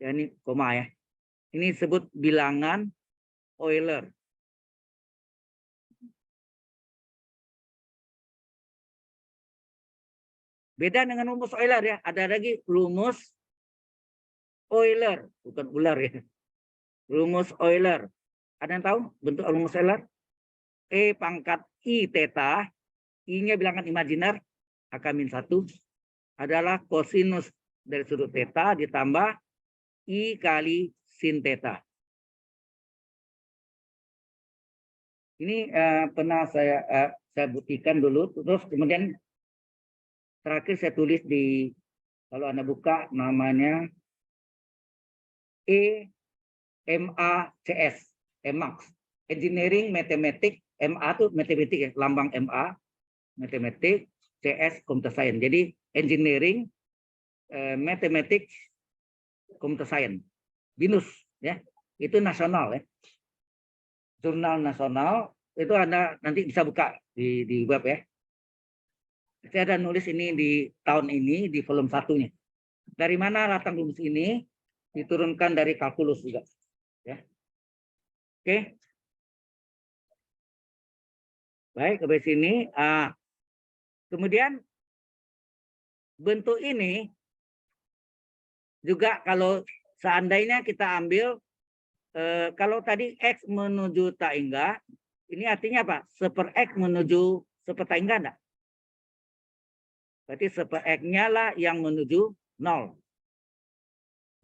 Ya, ini koma ya. Ini disebut bilangan Euler. Beda dengan rumus Euler ya. Ada lagi rumus Euler, bukan ular ya. Rumus Euler. Ada yang tahu bentuk rumus Euler? E pangkat I theta, I-nya bilangan imajiner, AK-1, adalah kosinus dari sudut theta ditambah I kali sin theta. Ini pernah saya buktikan dulu, terus kemudian terakhir saya tulis di, kalau Anda buka namanya EMACS, EMAX, Engineering Mathematics, MA itu matematik ya, lambang MA, matematik, CS, computer science. Jadi engineering, mathematics, computer science, BINUS ya, itu nasional ya, jurnal nasional, itu Anda nanti bisa buka di web ya. Saya ada nulis ini di tahun ini di volume 1-nya. Dari mana latang rumus ini? Diturunkan dari kalkulus juga. Ya. Oke. Baik, sampai sini. Kemudian bentuk ini juga kalau seandainya kita ambil, kalau tadi X menuju tak hingga, ini artinya apa? 1/X menuju 1 tak hingga enggak? Berarti 1/X-nya lah yang menuju 0.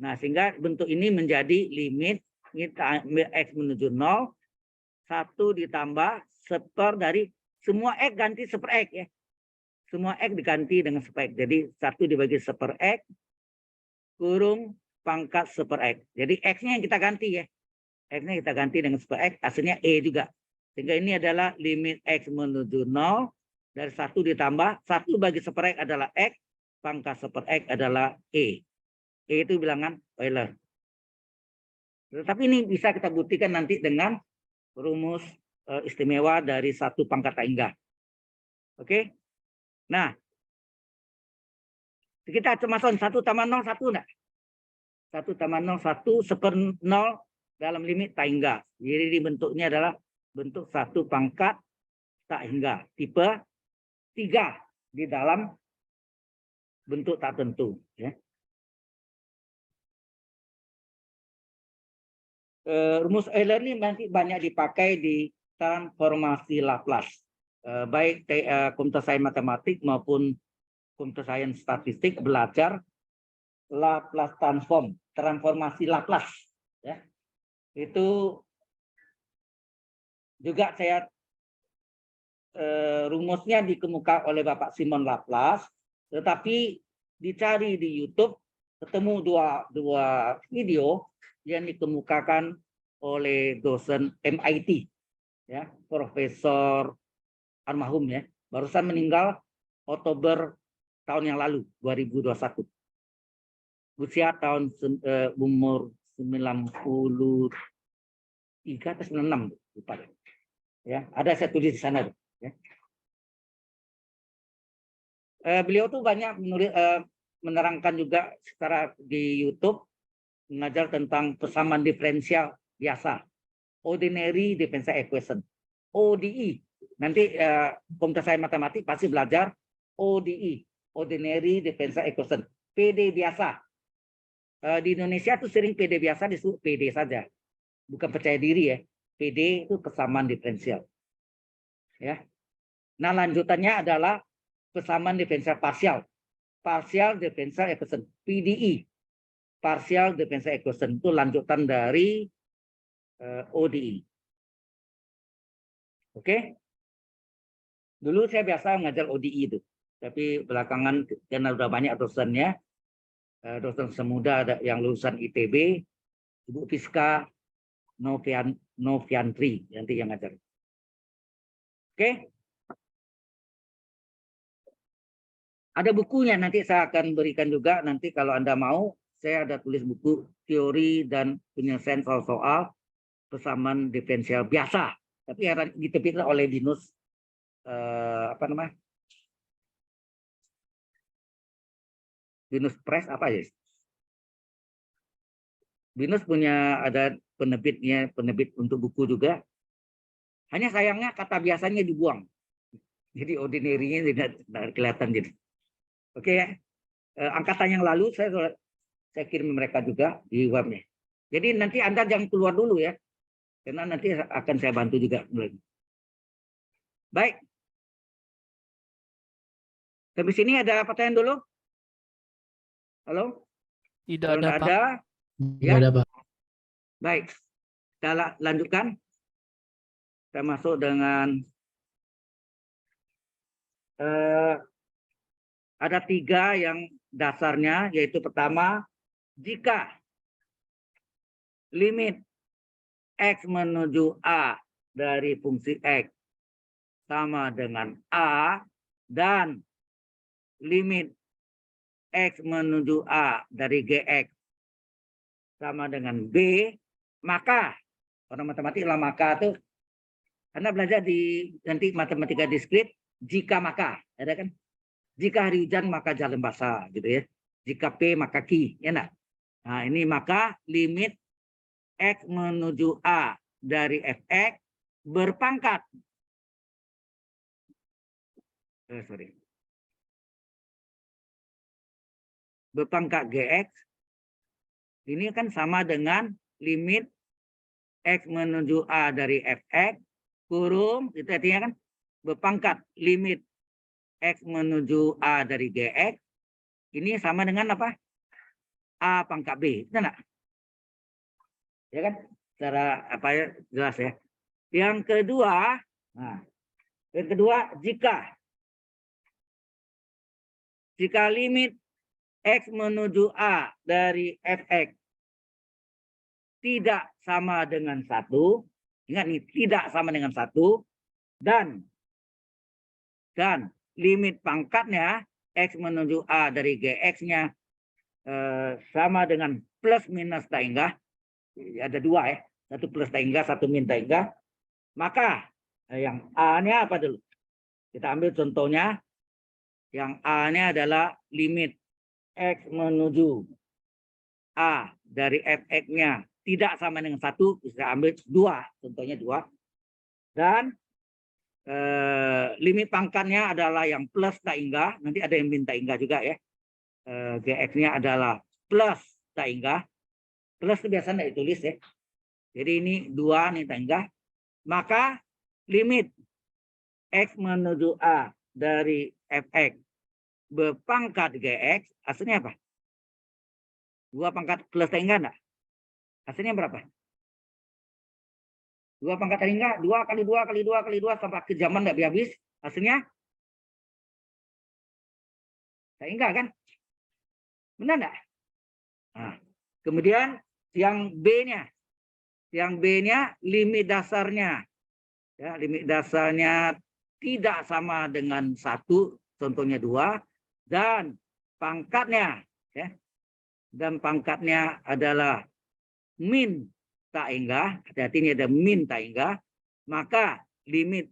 Nah, sehingga bentuk ini menjadi limit kita X menuju 0, 1 ditambah 1 dari semua X ganti 1/X ya. Semua X diganti dengan 1/X. Jadi 1 dibagi 1/X kurung pangkat 1/X. Jadi X-nya yang kita ganti ya. X-nya kita ganti dengan 1/X, hasilnya E juga. Sehingga ini adalah limit X menuju 0. Dari 1 ditambah 1 bagi 1/X adalah X, pangkat 1/X adalah E. E itu bilangan Euler. Tetapi ini bisa kita buktikan nanti dengan rumus istimewa dari 1 pangkat tak hingga. Oke. Nah, kita cuma 1 tambah 0, 1 enggak? 1 tambah 0, 1 1/0 dalam limit tak hingga. Jadi bentuknya adalah bentuk 1 pangkat tak hingga. Tipe 3 di dalam bentuk tak tentu. Ya. Rumus Euler ini nanti banyak dipakai di transformasi Laplace. Baik computer science matematik maupun computer science statistik belajar Laplace transform, transformasi Laplace. Ya. Itu juga saya rumusnya dikemukakan oleh Bapak Simon Laplace, tetapi dicari di YouTube ketemu dua video yang dikemukakan oleh dosen MIT, ya, Profesor almarhum ya, barusan meninggal Oktober tahun yang lalu 2021, usia tahun umur 93 atau 96 lupa ya, ada saya tulis di sana. Ya. Beliau tuh banyak menerangkan juga secara di YouTube, mengajar tentang persamaan diferensial biasa, ordinary differential equation, ODE. Nanti computer science matematik pasti belajar ODE, ordinary differential equation, PD biasa. Di Indonesia tuh sering PD biasa disebut PD saja, bukan percaya diri ya. PD itu kesamaan diferensial. Ya. Nah, lanjutannya adalah kesamaan diferensial parsial. Partial differential equation, PDE. Partial differential equation itu lanjutan dari ODE. Oke? Dulu saya biasa mengajar ODE itu, tapi belakangan karena udah banyak dosennya, dosen semuda ada yang lulusan ITB, Ibu Fiska Noviantri nanti yang ngajar. Oke? Ada bukunya, nanti saya akan berikan juga. Nanti kalau Anda mau, saya ada tulis buku teori dan penyelesaian soal-soal persamaan diferensial biasa. Tapi yang diterbitkan oleh Binus Binus Press apa ya? Binus punya ada penerbitnya, penerbit untuk buku juga. Hanya sayangnya kata biasanya dibuang. Jadi ordinary-nya tidak kelihatan jadi. Oke ya. Angkatan yang lalu saya kirim mereka juga di webnya. Jadi nanti Anda jangan keluar dulu ya. Karena nanti akan saya bantu juga. Baik. Sampai sini ada pertanyaan dulu? Halo? Tidak Kalau ada, nggak Pak. ada, Tidak ada, Pak. baik. Kita lanjutkan. Kita masuk dengan ada 3 yang dasarnya, yaitu pertama, jika limit X menuju A dari fungsi X sama dengan A dan limit X menuju A dari GX sama dengan B, maka orang matematik lah maka itu Anda belajar di nanti matematika diskrit jika maka, ada kan? Jika hari hujan maka jalan basah gitu ya. Jika P maka Q, ya enggak? Nah, ini maka limit X menuju A dari Fx berpangkat berpangkat Gx ini kan sama dengan limit X menuju A dari Fx kurung, itu artinya kan berpangkat limit X menuju A dari Gx ini sama dengan apa? A pangkat B, itu enggak? Ya kan? Secara apa ya jelas ya. Yang kedua, jika limit X menuju A dari Fx tidak sama dengan 1, ingat nih, tidak sama dengan 1, dan limit pangkatnya X menuju A dari Gx-nya sama dengan plus minus tak hingga, ada 2 ya, 1 plus tak hingga, 1 min tak hingga, maka yang A-nya apa dulu? Kita ambil contohnya, yang A-nya adalah limit X menuju A dari Fx-nya tidak sama dengan 1, bisa ambil 2, contohnya 2. Dan limit pangkatnya adalah yang plus tak hingga, nanti ada yang min tak hingga juga ya. Gx-nya adalah plus tak hingga. Plus itu biasanya tidak ditulis ya. Jadi ini 2 nih tak hingga. Maka limit X menuju A dari Fx berpangkat Gx, hasilnya apa? 2 pangkat plus tak hingga enggak? Hasilnya berapa? 2 pangkat tak hingga, 2 kali 2 kali 2 kali 2 sampai ke zaman enggak habis. Hasilnya tak hingga kan? Benar enggak? Nah, kemudian yang B-nya. Yang B-nya limit dasarnya. Ya, limit dasarnya tidak sama dengan 1, contohnya 2, dan pangkatnya ya. Dan pangkatnya adalah min tak hingga, hati-hati ini ada min tak hingga, maka limit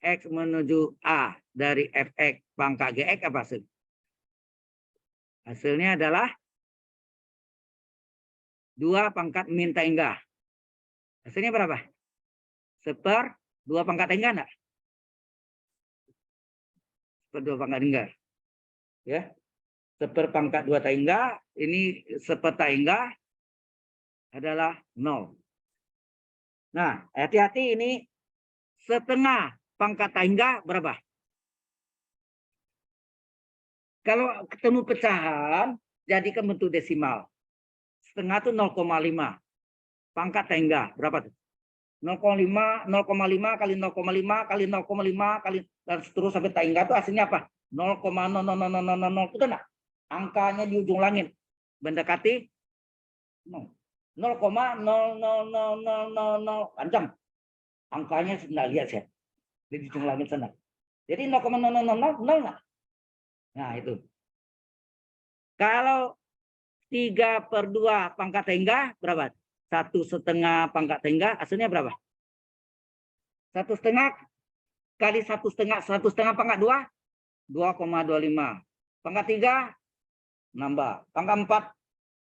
X menuju A dari Fx pangkat Gx apa hasil? Hasilnya adalah 2 pangkat min tak hingga. Hasilnya berapa? 1/2 pangkat hingga enggak? 1/2 pangkat hingga. Ya. Seperpangkat 2 tahingga, ini sepertahingga adalah 0. Nah, hati-hati ini setengah pangkat tahingga berapa? Kalau ketemu pecahan, jadikan bentuk desimal. Setengah itu 0,5. Pangkat tahingga berapa tuh? 0,5 kali 0,5 kali 0,5 kali dan seterusnya sampai tahingga itu hasilnya apa? 0,00000 itu kan angkanya di ujung langit mendekati 0,00000 panjang. Angkanya sudah lihat saya di ujung langit sana. Jadi 0,00000. Nah itu. Kalau 3/2 pangkat tahingga berapa? 1/2 pangkat tahingga hasilnya berapa? 1/2 kali 1/2 pangkat 2 2,25. Pangkat 3 nambah. Pangkat 4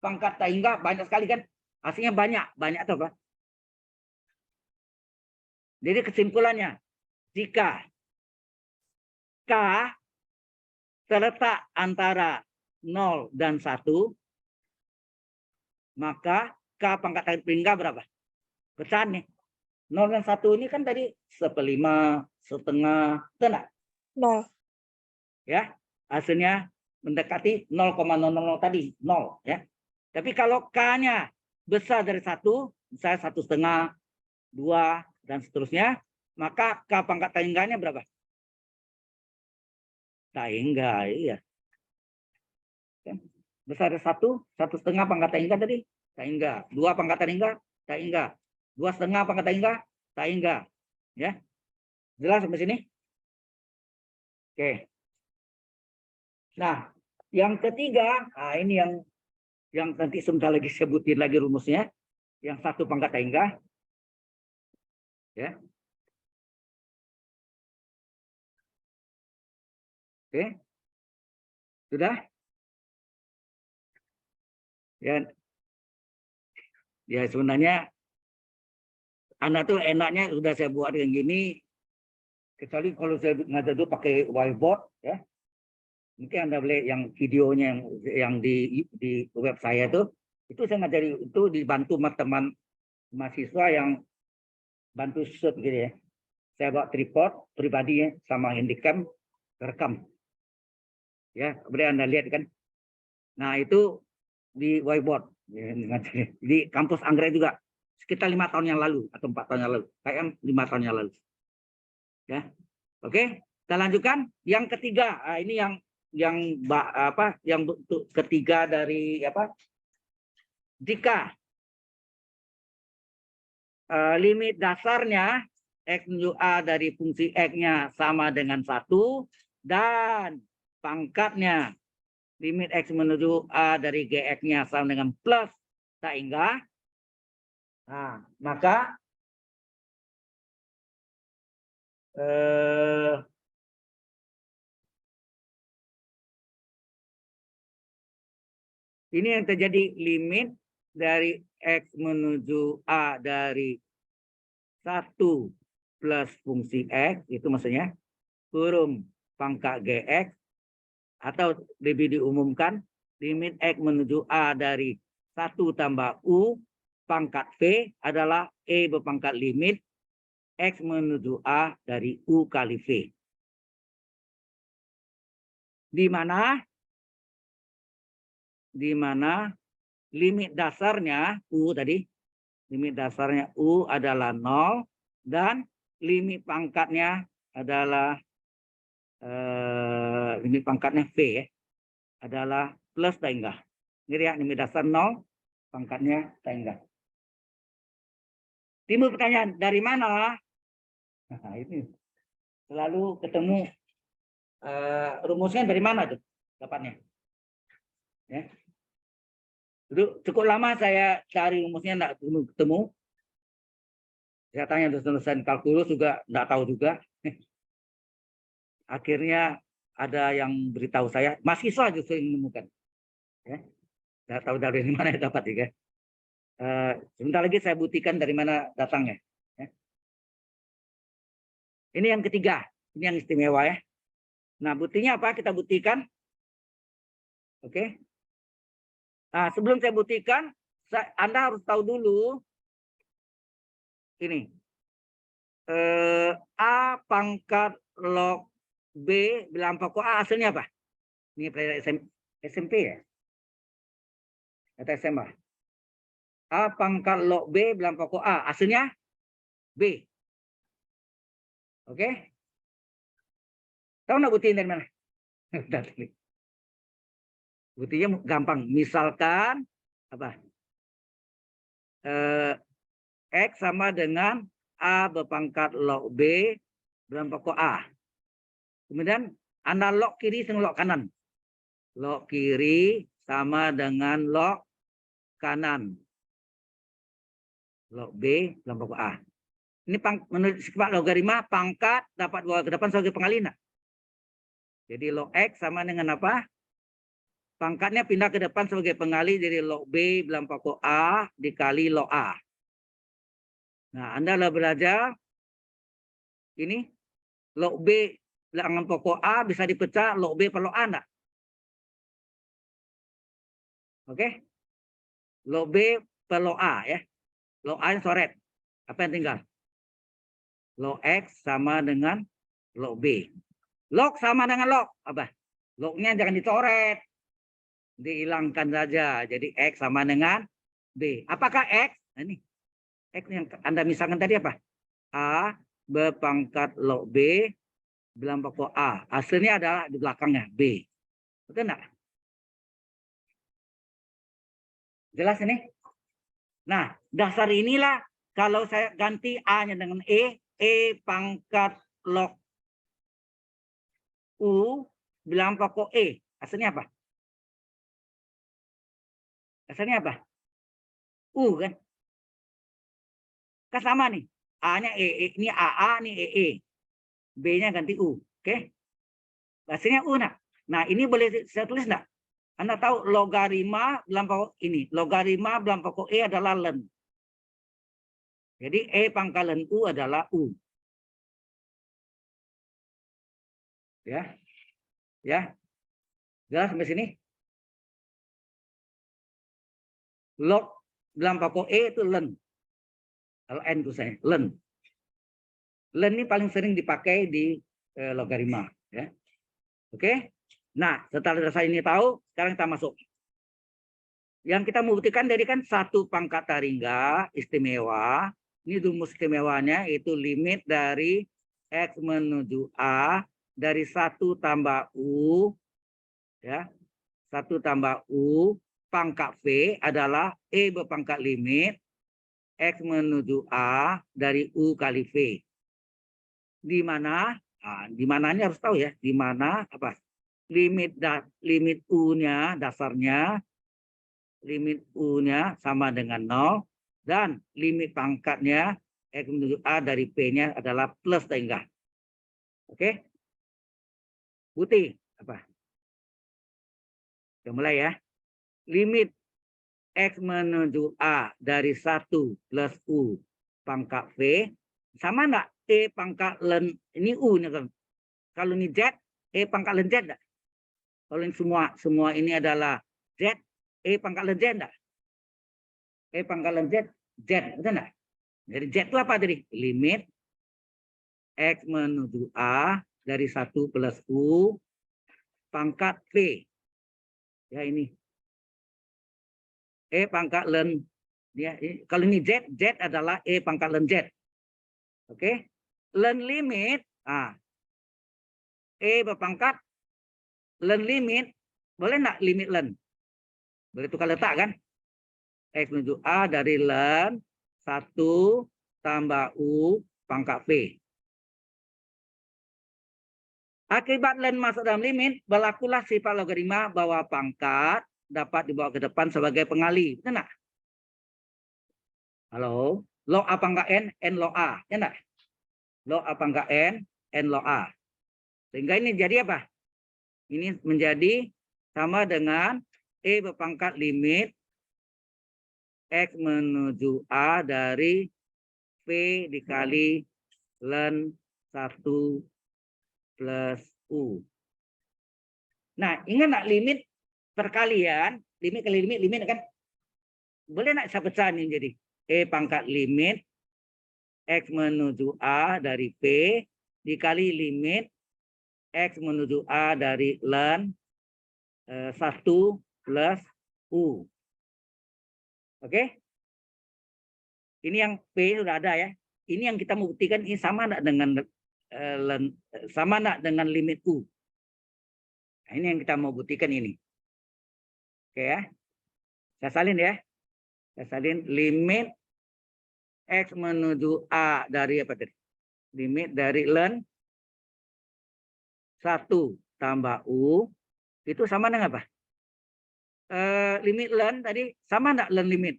pangkat tahingga banyak sekali kan? Hasilnya banyak atau apa? Jadi kesimpulannya, jika K terletak antara 0 dan 1, maka K pangkat tahingga berapa? Pecahan nih. 0 dan 1 ini kan tadi 1/5, setengah, betul nggak? 0. Ya, hasilnya mendekati 0,00 tadi, 0 ya. Tapi kalau K-nya besar dari 1, misalnya 1/2, 2 dan seterusnya, maka K pangkat tahingganya berapa? Tahingga, iya. Besar dari 1, 1/2 pangkat tahingga tadi, tahingga. 2 pangkat tahingga, tahingga. 2,5 pangkat tahingga, tahingga. Ya. Jelas sampai sini? Oke. Nah, yang ketiga, ini yang nanti sebentar lagi sebutin lagi rumusnya. Yang 1 pangkat tahingga. Ya. Oke. Sudah? Ya sebenarnya anak tuh enaknya sudah saya buat yang gini, kecuali kalau saya ngajar dulu pakai whiteboard ya. Mungkin Anda boleh yang videonya yang di web saya itu saya ngajari itu dibantu sama teman mahasiswa yang bantu shoot gitu ya. Saya bawa tripod pribadi ya sama handycam rekam. Ya, boleh Anda lihat kan. Nah, itu di whiteboard di kampus Anggrek juga sekitar 5 tahun yang lalu atau 4 tahun yang lalu, kayak 5 tahun yang lalu ya. Oke, kita lanjutkan yang ketiga. Ini yang bentuk ketiga dari apa, jika limit dasarnya x menuju a dari fungsi x-nya sama dengan 1 dan pangkatnya limit x menuju a dari gx-nya sama dengan plus tahingga. Nah, maka ini yang terjadi limit dari x menuju a dari 1 plus fungsi x, itu maksudnya kurung pangkat gx, atau lebih diumumkan limit x menuju a dari 1 tambah u pangkat v adalah e berpangkat limit x menuju a dari u kali v. Di mana limit dasarnya u tadi, limit dasarnya u adalah 0 dan limit pangkatnya adalah limit pangkatnya v ya, adalah plus tahingga. Ini ya, limit dasar 0, pangkatnya tahingga. Timbul pertanyaan, dari mana? Nah, ini selalu ketemu rumusnya dari mana tuh dapatnya? Ya. Dulu cukup lama saya cari rumusnya, enggak ketemu. Saya tanya dosen-dosen kalkulus juga enggak tahu juga. Akhirnya ada yang beritahu saya, mahasiswa justru yang menemukan. Ya. Enggak tahu dari mana dapat ya. Sebentar lagi saya buktikan dari mana datangnya. Ya. Ini yang ketiga, ini yang istimewa ya. Nah, buktinya apa? Kita buktikan. Oke. Nah, sebelum saya buktikan, Anda harus tahu dulu ini. A pangkat log B bilang pokok A hasilnya apa? Ini pelajaran SMP ya? Atau SMA? A pangkat log B bilang pokok A hasilnya B. Oke? Tahu nggak buktinya dari mana? Buktinya gampang. Misalkan apa? X sama dengan A berpangkat log B dalam pokok A. Kemudian Anda log kiri sama log kanan. Log kiri sama dengan log kanan. Log B dalam pokok A. Ini menurut sifat logaritma pangkat dapat bawa ke depan sebagai pengali. Jadi log X sama dengan apa? Pangkatnya pindah ke depan sebagai pengali dari log B dalam pokok A dikali log A. Nah, Anda lah belajar ini log B dengan pokok A bisa dipecah log B per log A enggak? Oke? Log B per log A ya. Log A yang coret. Apa yang tinggal? Log X sama dengan log B. Log sama dengan log. Apa? Lognya jangan dicoret. Dihilangkan saja. Jadi X sama dengan B. Apakah X? Nah, ini. X yang Anda misalkan tadi apa? A berpangkat log B dalam pokok A. Hasilnya adalah di belakangnya B. Betul enggak? Jelas ini? Nah, dasar inilah kalau saya ganti A-nya dengan E pangkat log U bilang pokok E. Hasilnya apa? Hasilnya apa? U kan? Kan sama nih. A-nya E, ini AA, ini EE. B-nya ganti U. Oke? Hasilnya U. Nah, ini boleh saya tulis enggak? Anda tahu logaritma dalam pokok ini. Logaritma dalam pokok E adalah ln. Jadi E pangkal U adalah U. Ya. Ya. Jelas sampai sini? Log dalam pokok E itu ln. Ln itu saya, ln. Ln ini paling sering dipakai di logaritma. Ya. Oke. Nah, setelah dasar ini tahu, sekarang kita masuk. Yang kita membuktikan dari kan satu pangkat taringga istimewa. Ini rumus istimewanya itu limit dari X menuju A dari 1 tambah U. Ya, 1 tambah U pangkat V adalah E berpangkat limit X menuju A dari U kali V. Di mana? Nah, di mananya harus tahu ya. Di mana apa? Limit U-nya dasarnya limit U-nya sama dengan 0 dan limit pangkatnya X menuju A dari P-nya adalah plus tengah. Oke? Bukti apa? Kita mulai ya. Limit X menuju A dari 1 plus U pangkat V sama enggak E pangkat ln ini U-nya kan. Kalau ini Z, E pangkat ln Z enggak? Kalau ini semua ini adalah Z, E pangkat ln Z enggak? E pangkat ln Z, Z, betul enggak? Jadi Z itu apa tadi? Limit X menuju A dari 1 plus U pangkat V. Ya ini. E pangkat ln. Ya, kalau ini Z, Z adalah E pangkat ln Z. Oke. Ln limit. E berpangkat ln limit. Boleh enggak limit ln? Boleh tukar letak kan? X menuju A dari ln 1 tambah U pangkat V. Akibat ln masuk dalam limit, berlakulah sifat logaritma bahwa pangkat dapat dibawa ke depan sebagai pengali. Betul enggak? Halo? Log A pangkat N log A. Ya enggak? Log A pangkat N log A. Sehingga ini jadi apa? Ini menjadi sama dengan E berpangkat limit X menuju A dari V dikali ln 1 plus U. Nah, ingat nggak limit perkalian limit kali limit kan. Boleh nak saya pecah ini jadi E pangkat limit X menuju A dari P dikali limit X menuju A dari ln 1 plus U. Oke? Ini yang P sudah ada ya. Ini yang kita mau buktikan ini sama enggak dengan limit U. Nah, ini yang kita mau buktikan ini. Oke ya. Saya salin ya. Saya salin limit X menuju A dari apa tadi? Limit dari ln 1 tambah U itu sama dengan apa? Limit ln tadi sama enggak ln limit?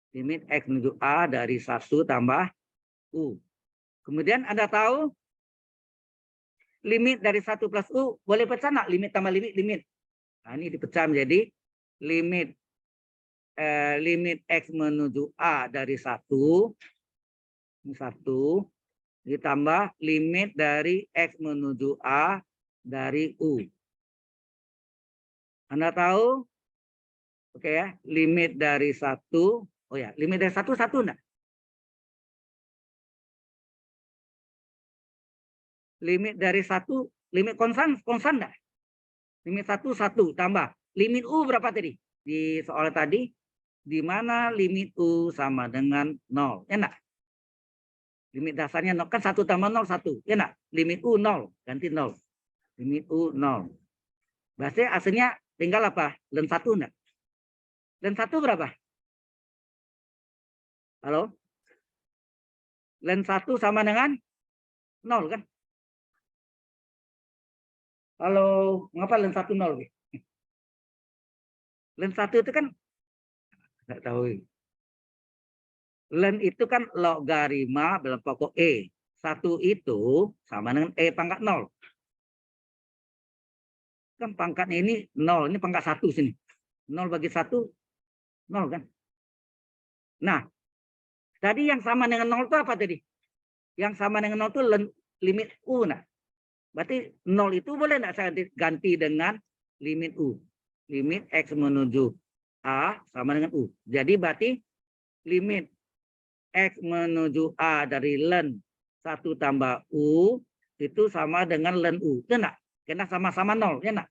Limit X menuju A dari 1 tambah U. Kemudian Anda tahu limit dari 1 plus U boleh pecah enggak? Limit tambah limit. Nah, ini dipecah menjadi limit X menuju A dari 1 ditambah limit dari X menuju A dari U. Anda tahu? Oke ya, limit dari 1. Oh ya, limit dari 1 enggak? Limit dari 1, limit konstan enggak? Limit 1 tambah. Limit U berapa tadi? Di soal tadi, di mana limit U sama dengan 0. Ya enggak? Limit dasarnya 0. Kan 1 tambah 0, 1. Ya enggak? Limit U 0. Ganti 0. Limit U 0. Berarti hasilnya tinggal apa? Ln 1 enggak? Ln 1 berapa? Halo? Ln 1 sama dengan 0 kan? Halo, mengapa ln 1 0? Ln 1 itu kan enggak tahu. Ln itu kan logarima dalam pokok E. 1 itu sama dengan E pangkat 0. Kan pangkatnya ini 0, ini pangkat 1 sini. 0 bagi 1, 0 kan? Nah, tadi yang sama dengan 0 itu apa tadi? Yang sama dengan 0 itu limit U. Nah, berarti 0 itu boleh enggak saya ganti dengan limit U? Limit X menuju A sama dengan U. Jadi berarti limit X menuju A dari ln 1 tambah U itu sama dengan ln U. Itu enggak? Karena sama-sama 0. Ya enggak?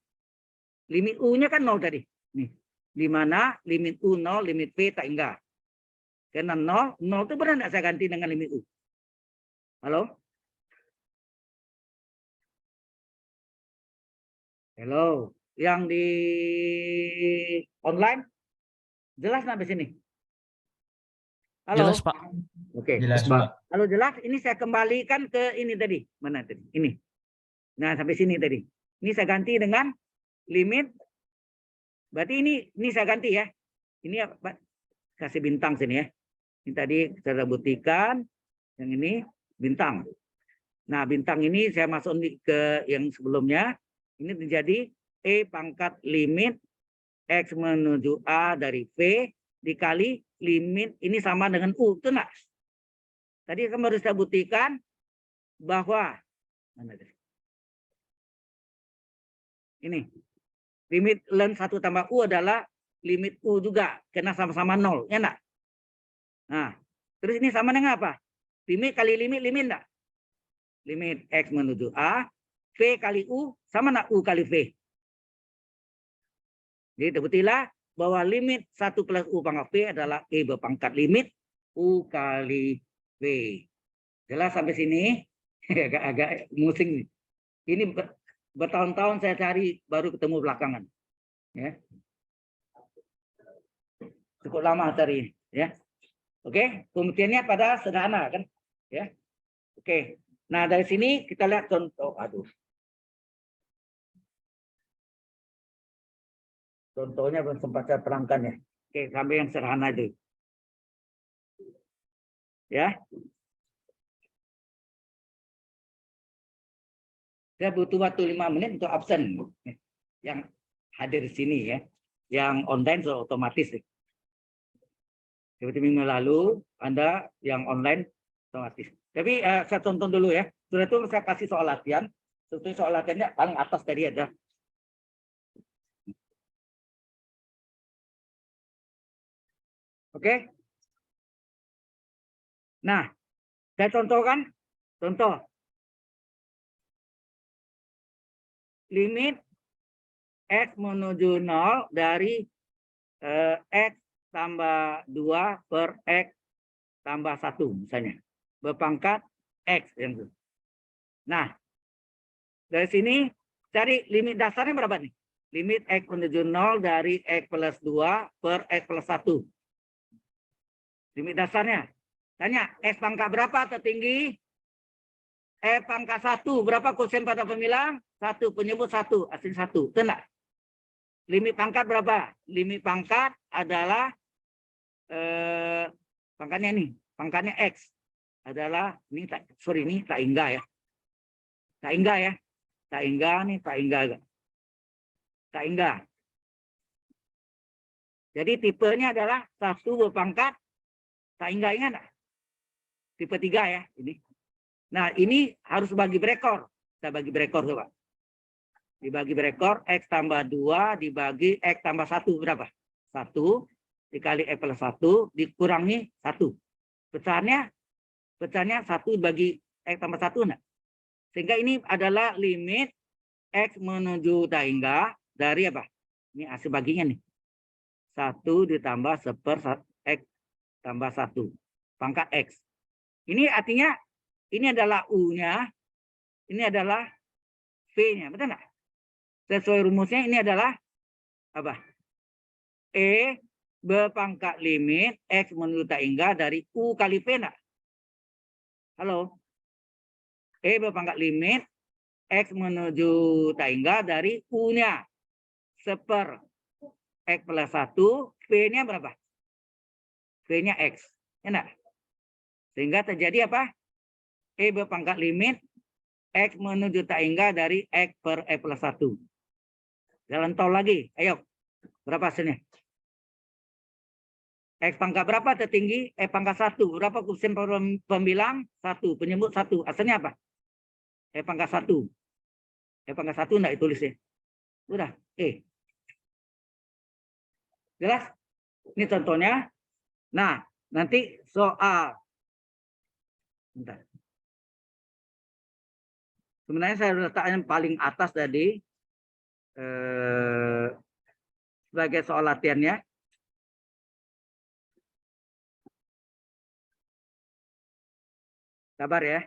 Limit U-nya kan 0 tadi. Nih. Di mana limit U 0, limit P tak enggak. Karena 0 itu benar enggak saya ganti dengan limit U? Halo? Halo, yang di online jelas nggak di sini? Halo. Jelas, Pak. Oke. Jelas, Pak. Pak. Kalau jelas, ini saya kembalikan ke ini tadi. Mana tadi? Ini. Nah, sampai sini tadi. Ini saya ganti dengan limit. Berarti ini saya ganti ya. Ini apa? Kasih bintang sini ya. Ini tadi saya buktikan. Yang ini bintang. Nah, bintang ini saya masuk ke yang sebelumnya. Ini menjadi E pangkat limit X menuju A dari V dikali limit ini sama dengan U. Itu enggak? Tadi kan baru saya buktikan bahwa ini limit ln 1 tambah U adalah limit U juga. Karena sama-sama 0. Ya enggak? Nah, terus ini sama dengan apa? Limit kali limit enggak? Limit X menuju A, V kali U, sama enggak U kali V? Jadi terbuktilah bahwa limit 1 plus U pangkat V adalah E berpangkat limit U kali V. Jelas sampai sini? Agak musing. Ini bertahun-tahun saya cari baru ketemu belakangan. Ya. Cukup lama cari ini. Ya. Oke, pembuktiannya pada sederhana kan? Ya. Oke. Nah, dari sini kita lihat contoh. Aduh. Contohnya belum sempat saya terangkan ya. Oke, sampai yang sederhana itu. Ya. Saya butuh waktu 5 menit untuk absen. Yang hadir di sini ya. Yang online sudah otomatis. Seperti minggu lalu, Anda yang online otomatis. Tapi saya tonton dulu ya. Sudah itu saya kasih soal latihan. Sebetulnya soal latihannya paling atas tadi ada. Oke? Nah, saya contohkan. Contoh. Limit X menuju 0 dari X tambah 2 per X tambah 1 misalnya. Berpangkat X. Nah, dari sini cari limit dasarnya berapa nih? Limit X menuju 0 dari X plus 2 per X plus 1. Limit dasarnya. Tanya, X pangkat berapa tertinggi? Pangkat 1. Berapa koefisien pada pemilang? 1. Penyebut 1. Asing 1. Tenang. Limit pangkat berapa? Limit pangkat adalah pangkatnya ini. Pangkatnya X. Adalah, ini tak hingga ya. Tak hingga ya. Tak hingga nih, tak hingga. Tak hingga. Jadi tipenya adalah 1 berpangkat tak hingga, ingat nggak? Tipe 3 ya. Ini. Nah, ini harus bagi berekor. Kita bagi berekor coba. Dibagi berekor, X tambah 2 dibagi X tambah 1 berapa? 1 dikali X plus 1 dikurangi 1. Pecahannya 1 bagi X tambah 1 enggak? Sehingga ini adalah limit X menuju tak hingga dari apa? Ini hasil baginya nih. 1 ditambah 1/1 X tambah 1. Pangkat X. Ini artinya ini adalah U-nya, ini adalah V-nya, betul nggak? Sesuai rumusnya ini adalah apa? E berpangkat limit X menuju tak hingga dari U kali P enggak? Halo? E berpangkat limit X menuju tak hingga dari U-nya. 1/X plus 1, P-nya berapa? P-nya X. Ya enggak? Sehingga terjadi apa? E berpangkat limit X menuju tak hingga dari X per X plus 1. Jalan tol lagi. Ayo. Berapa hasilnya? X pangkat berapa tertinggi? X pangkat 1. Berapa koefisien pembilang? 1. Penyebut 1. Hasilnya apa? X pangkat 1. X pangkat 1 enggak ditulis ya? Udah. Jelas? Ini contohnya. Nah, nanti soal. Bentar. Sebenarnya saya letakkan paling atas tadi. Sebagai soal latihannya. Sabar ya.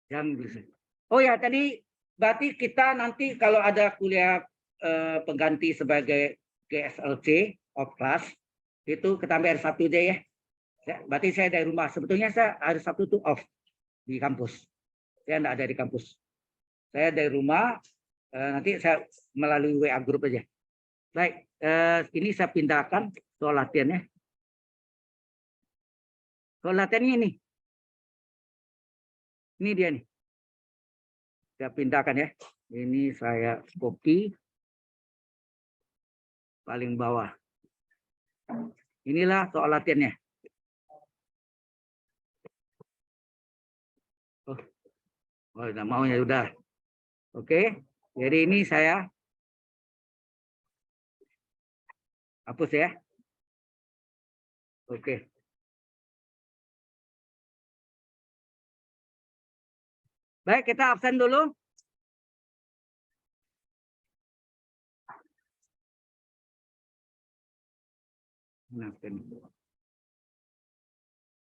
Jangan bisa. Oh ya, tadi berarti kita nanti kalau ada kuliah pengganti sebagai GSLC of class itu kita ambil hari Sabtu aja ya. Berarti saya dari rumah. Sebetulnya saya hari Sabtu itu off di kampus. Saya enggak ada di kampus. Saya dari rumah. Nanti saya melalui WA grup aja. Baik, ini saya pindahkan soal latihannya. Soal latihannya ini. Ini dia nih. Saya pindahkan ya. Ini saya copy. Paling bawah. Inilah soal latihannya. Oh, tidak mau ya udah. Oke. Jadi ini saya hapus ya. Oke. Baik, kita absen dulu.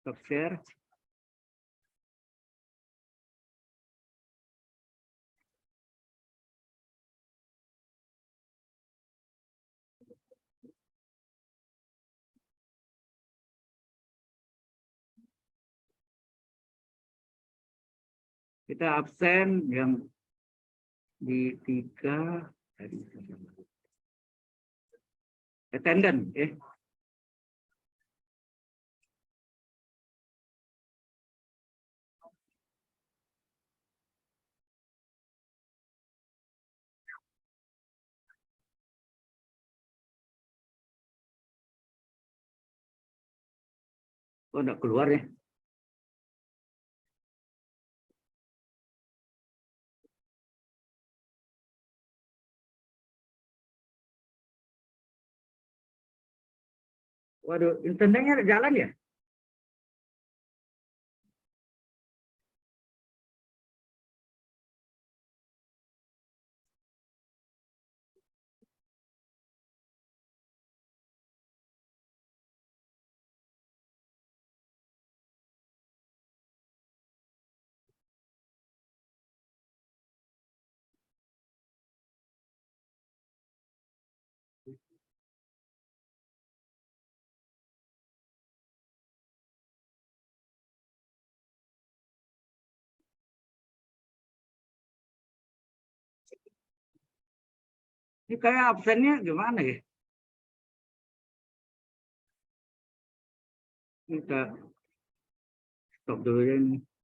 Stop share. Kita absen yang di 3 tadi attendant ya. Oh, enggak keluar ya. Waduh, internetnya jalan ya? Ini kayak absennya gimana ya? Kita stop dulu ya ini.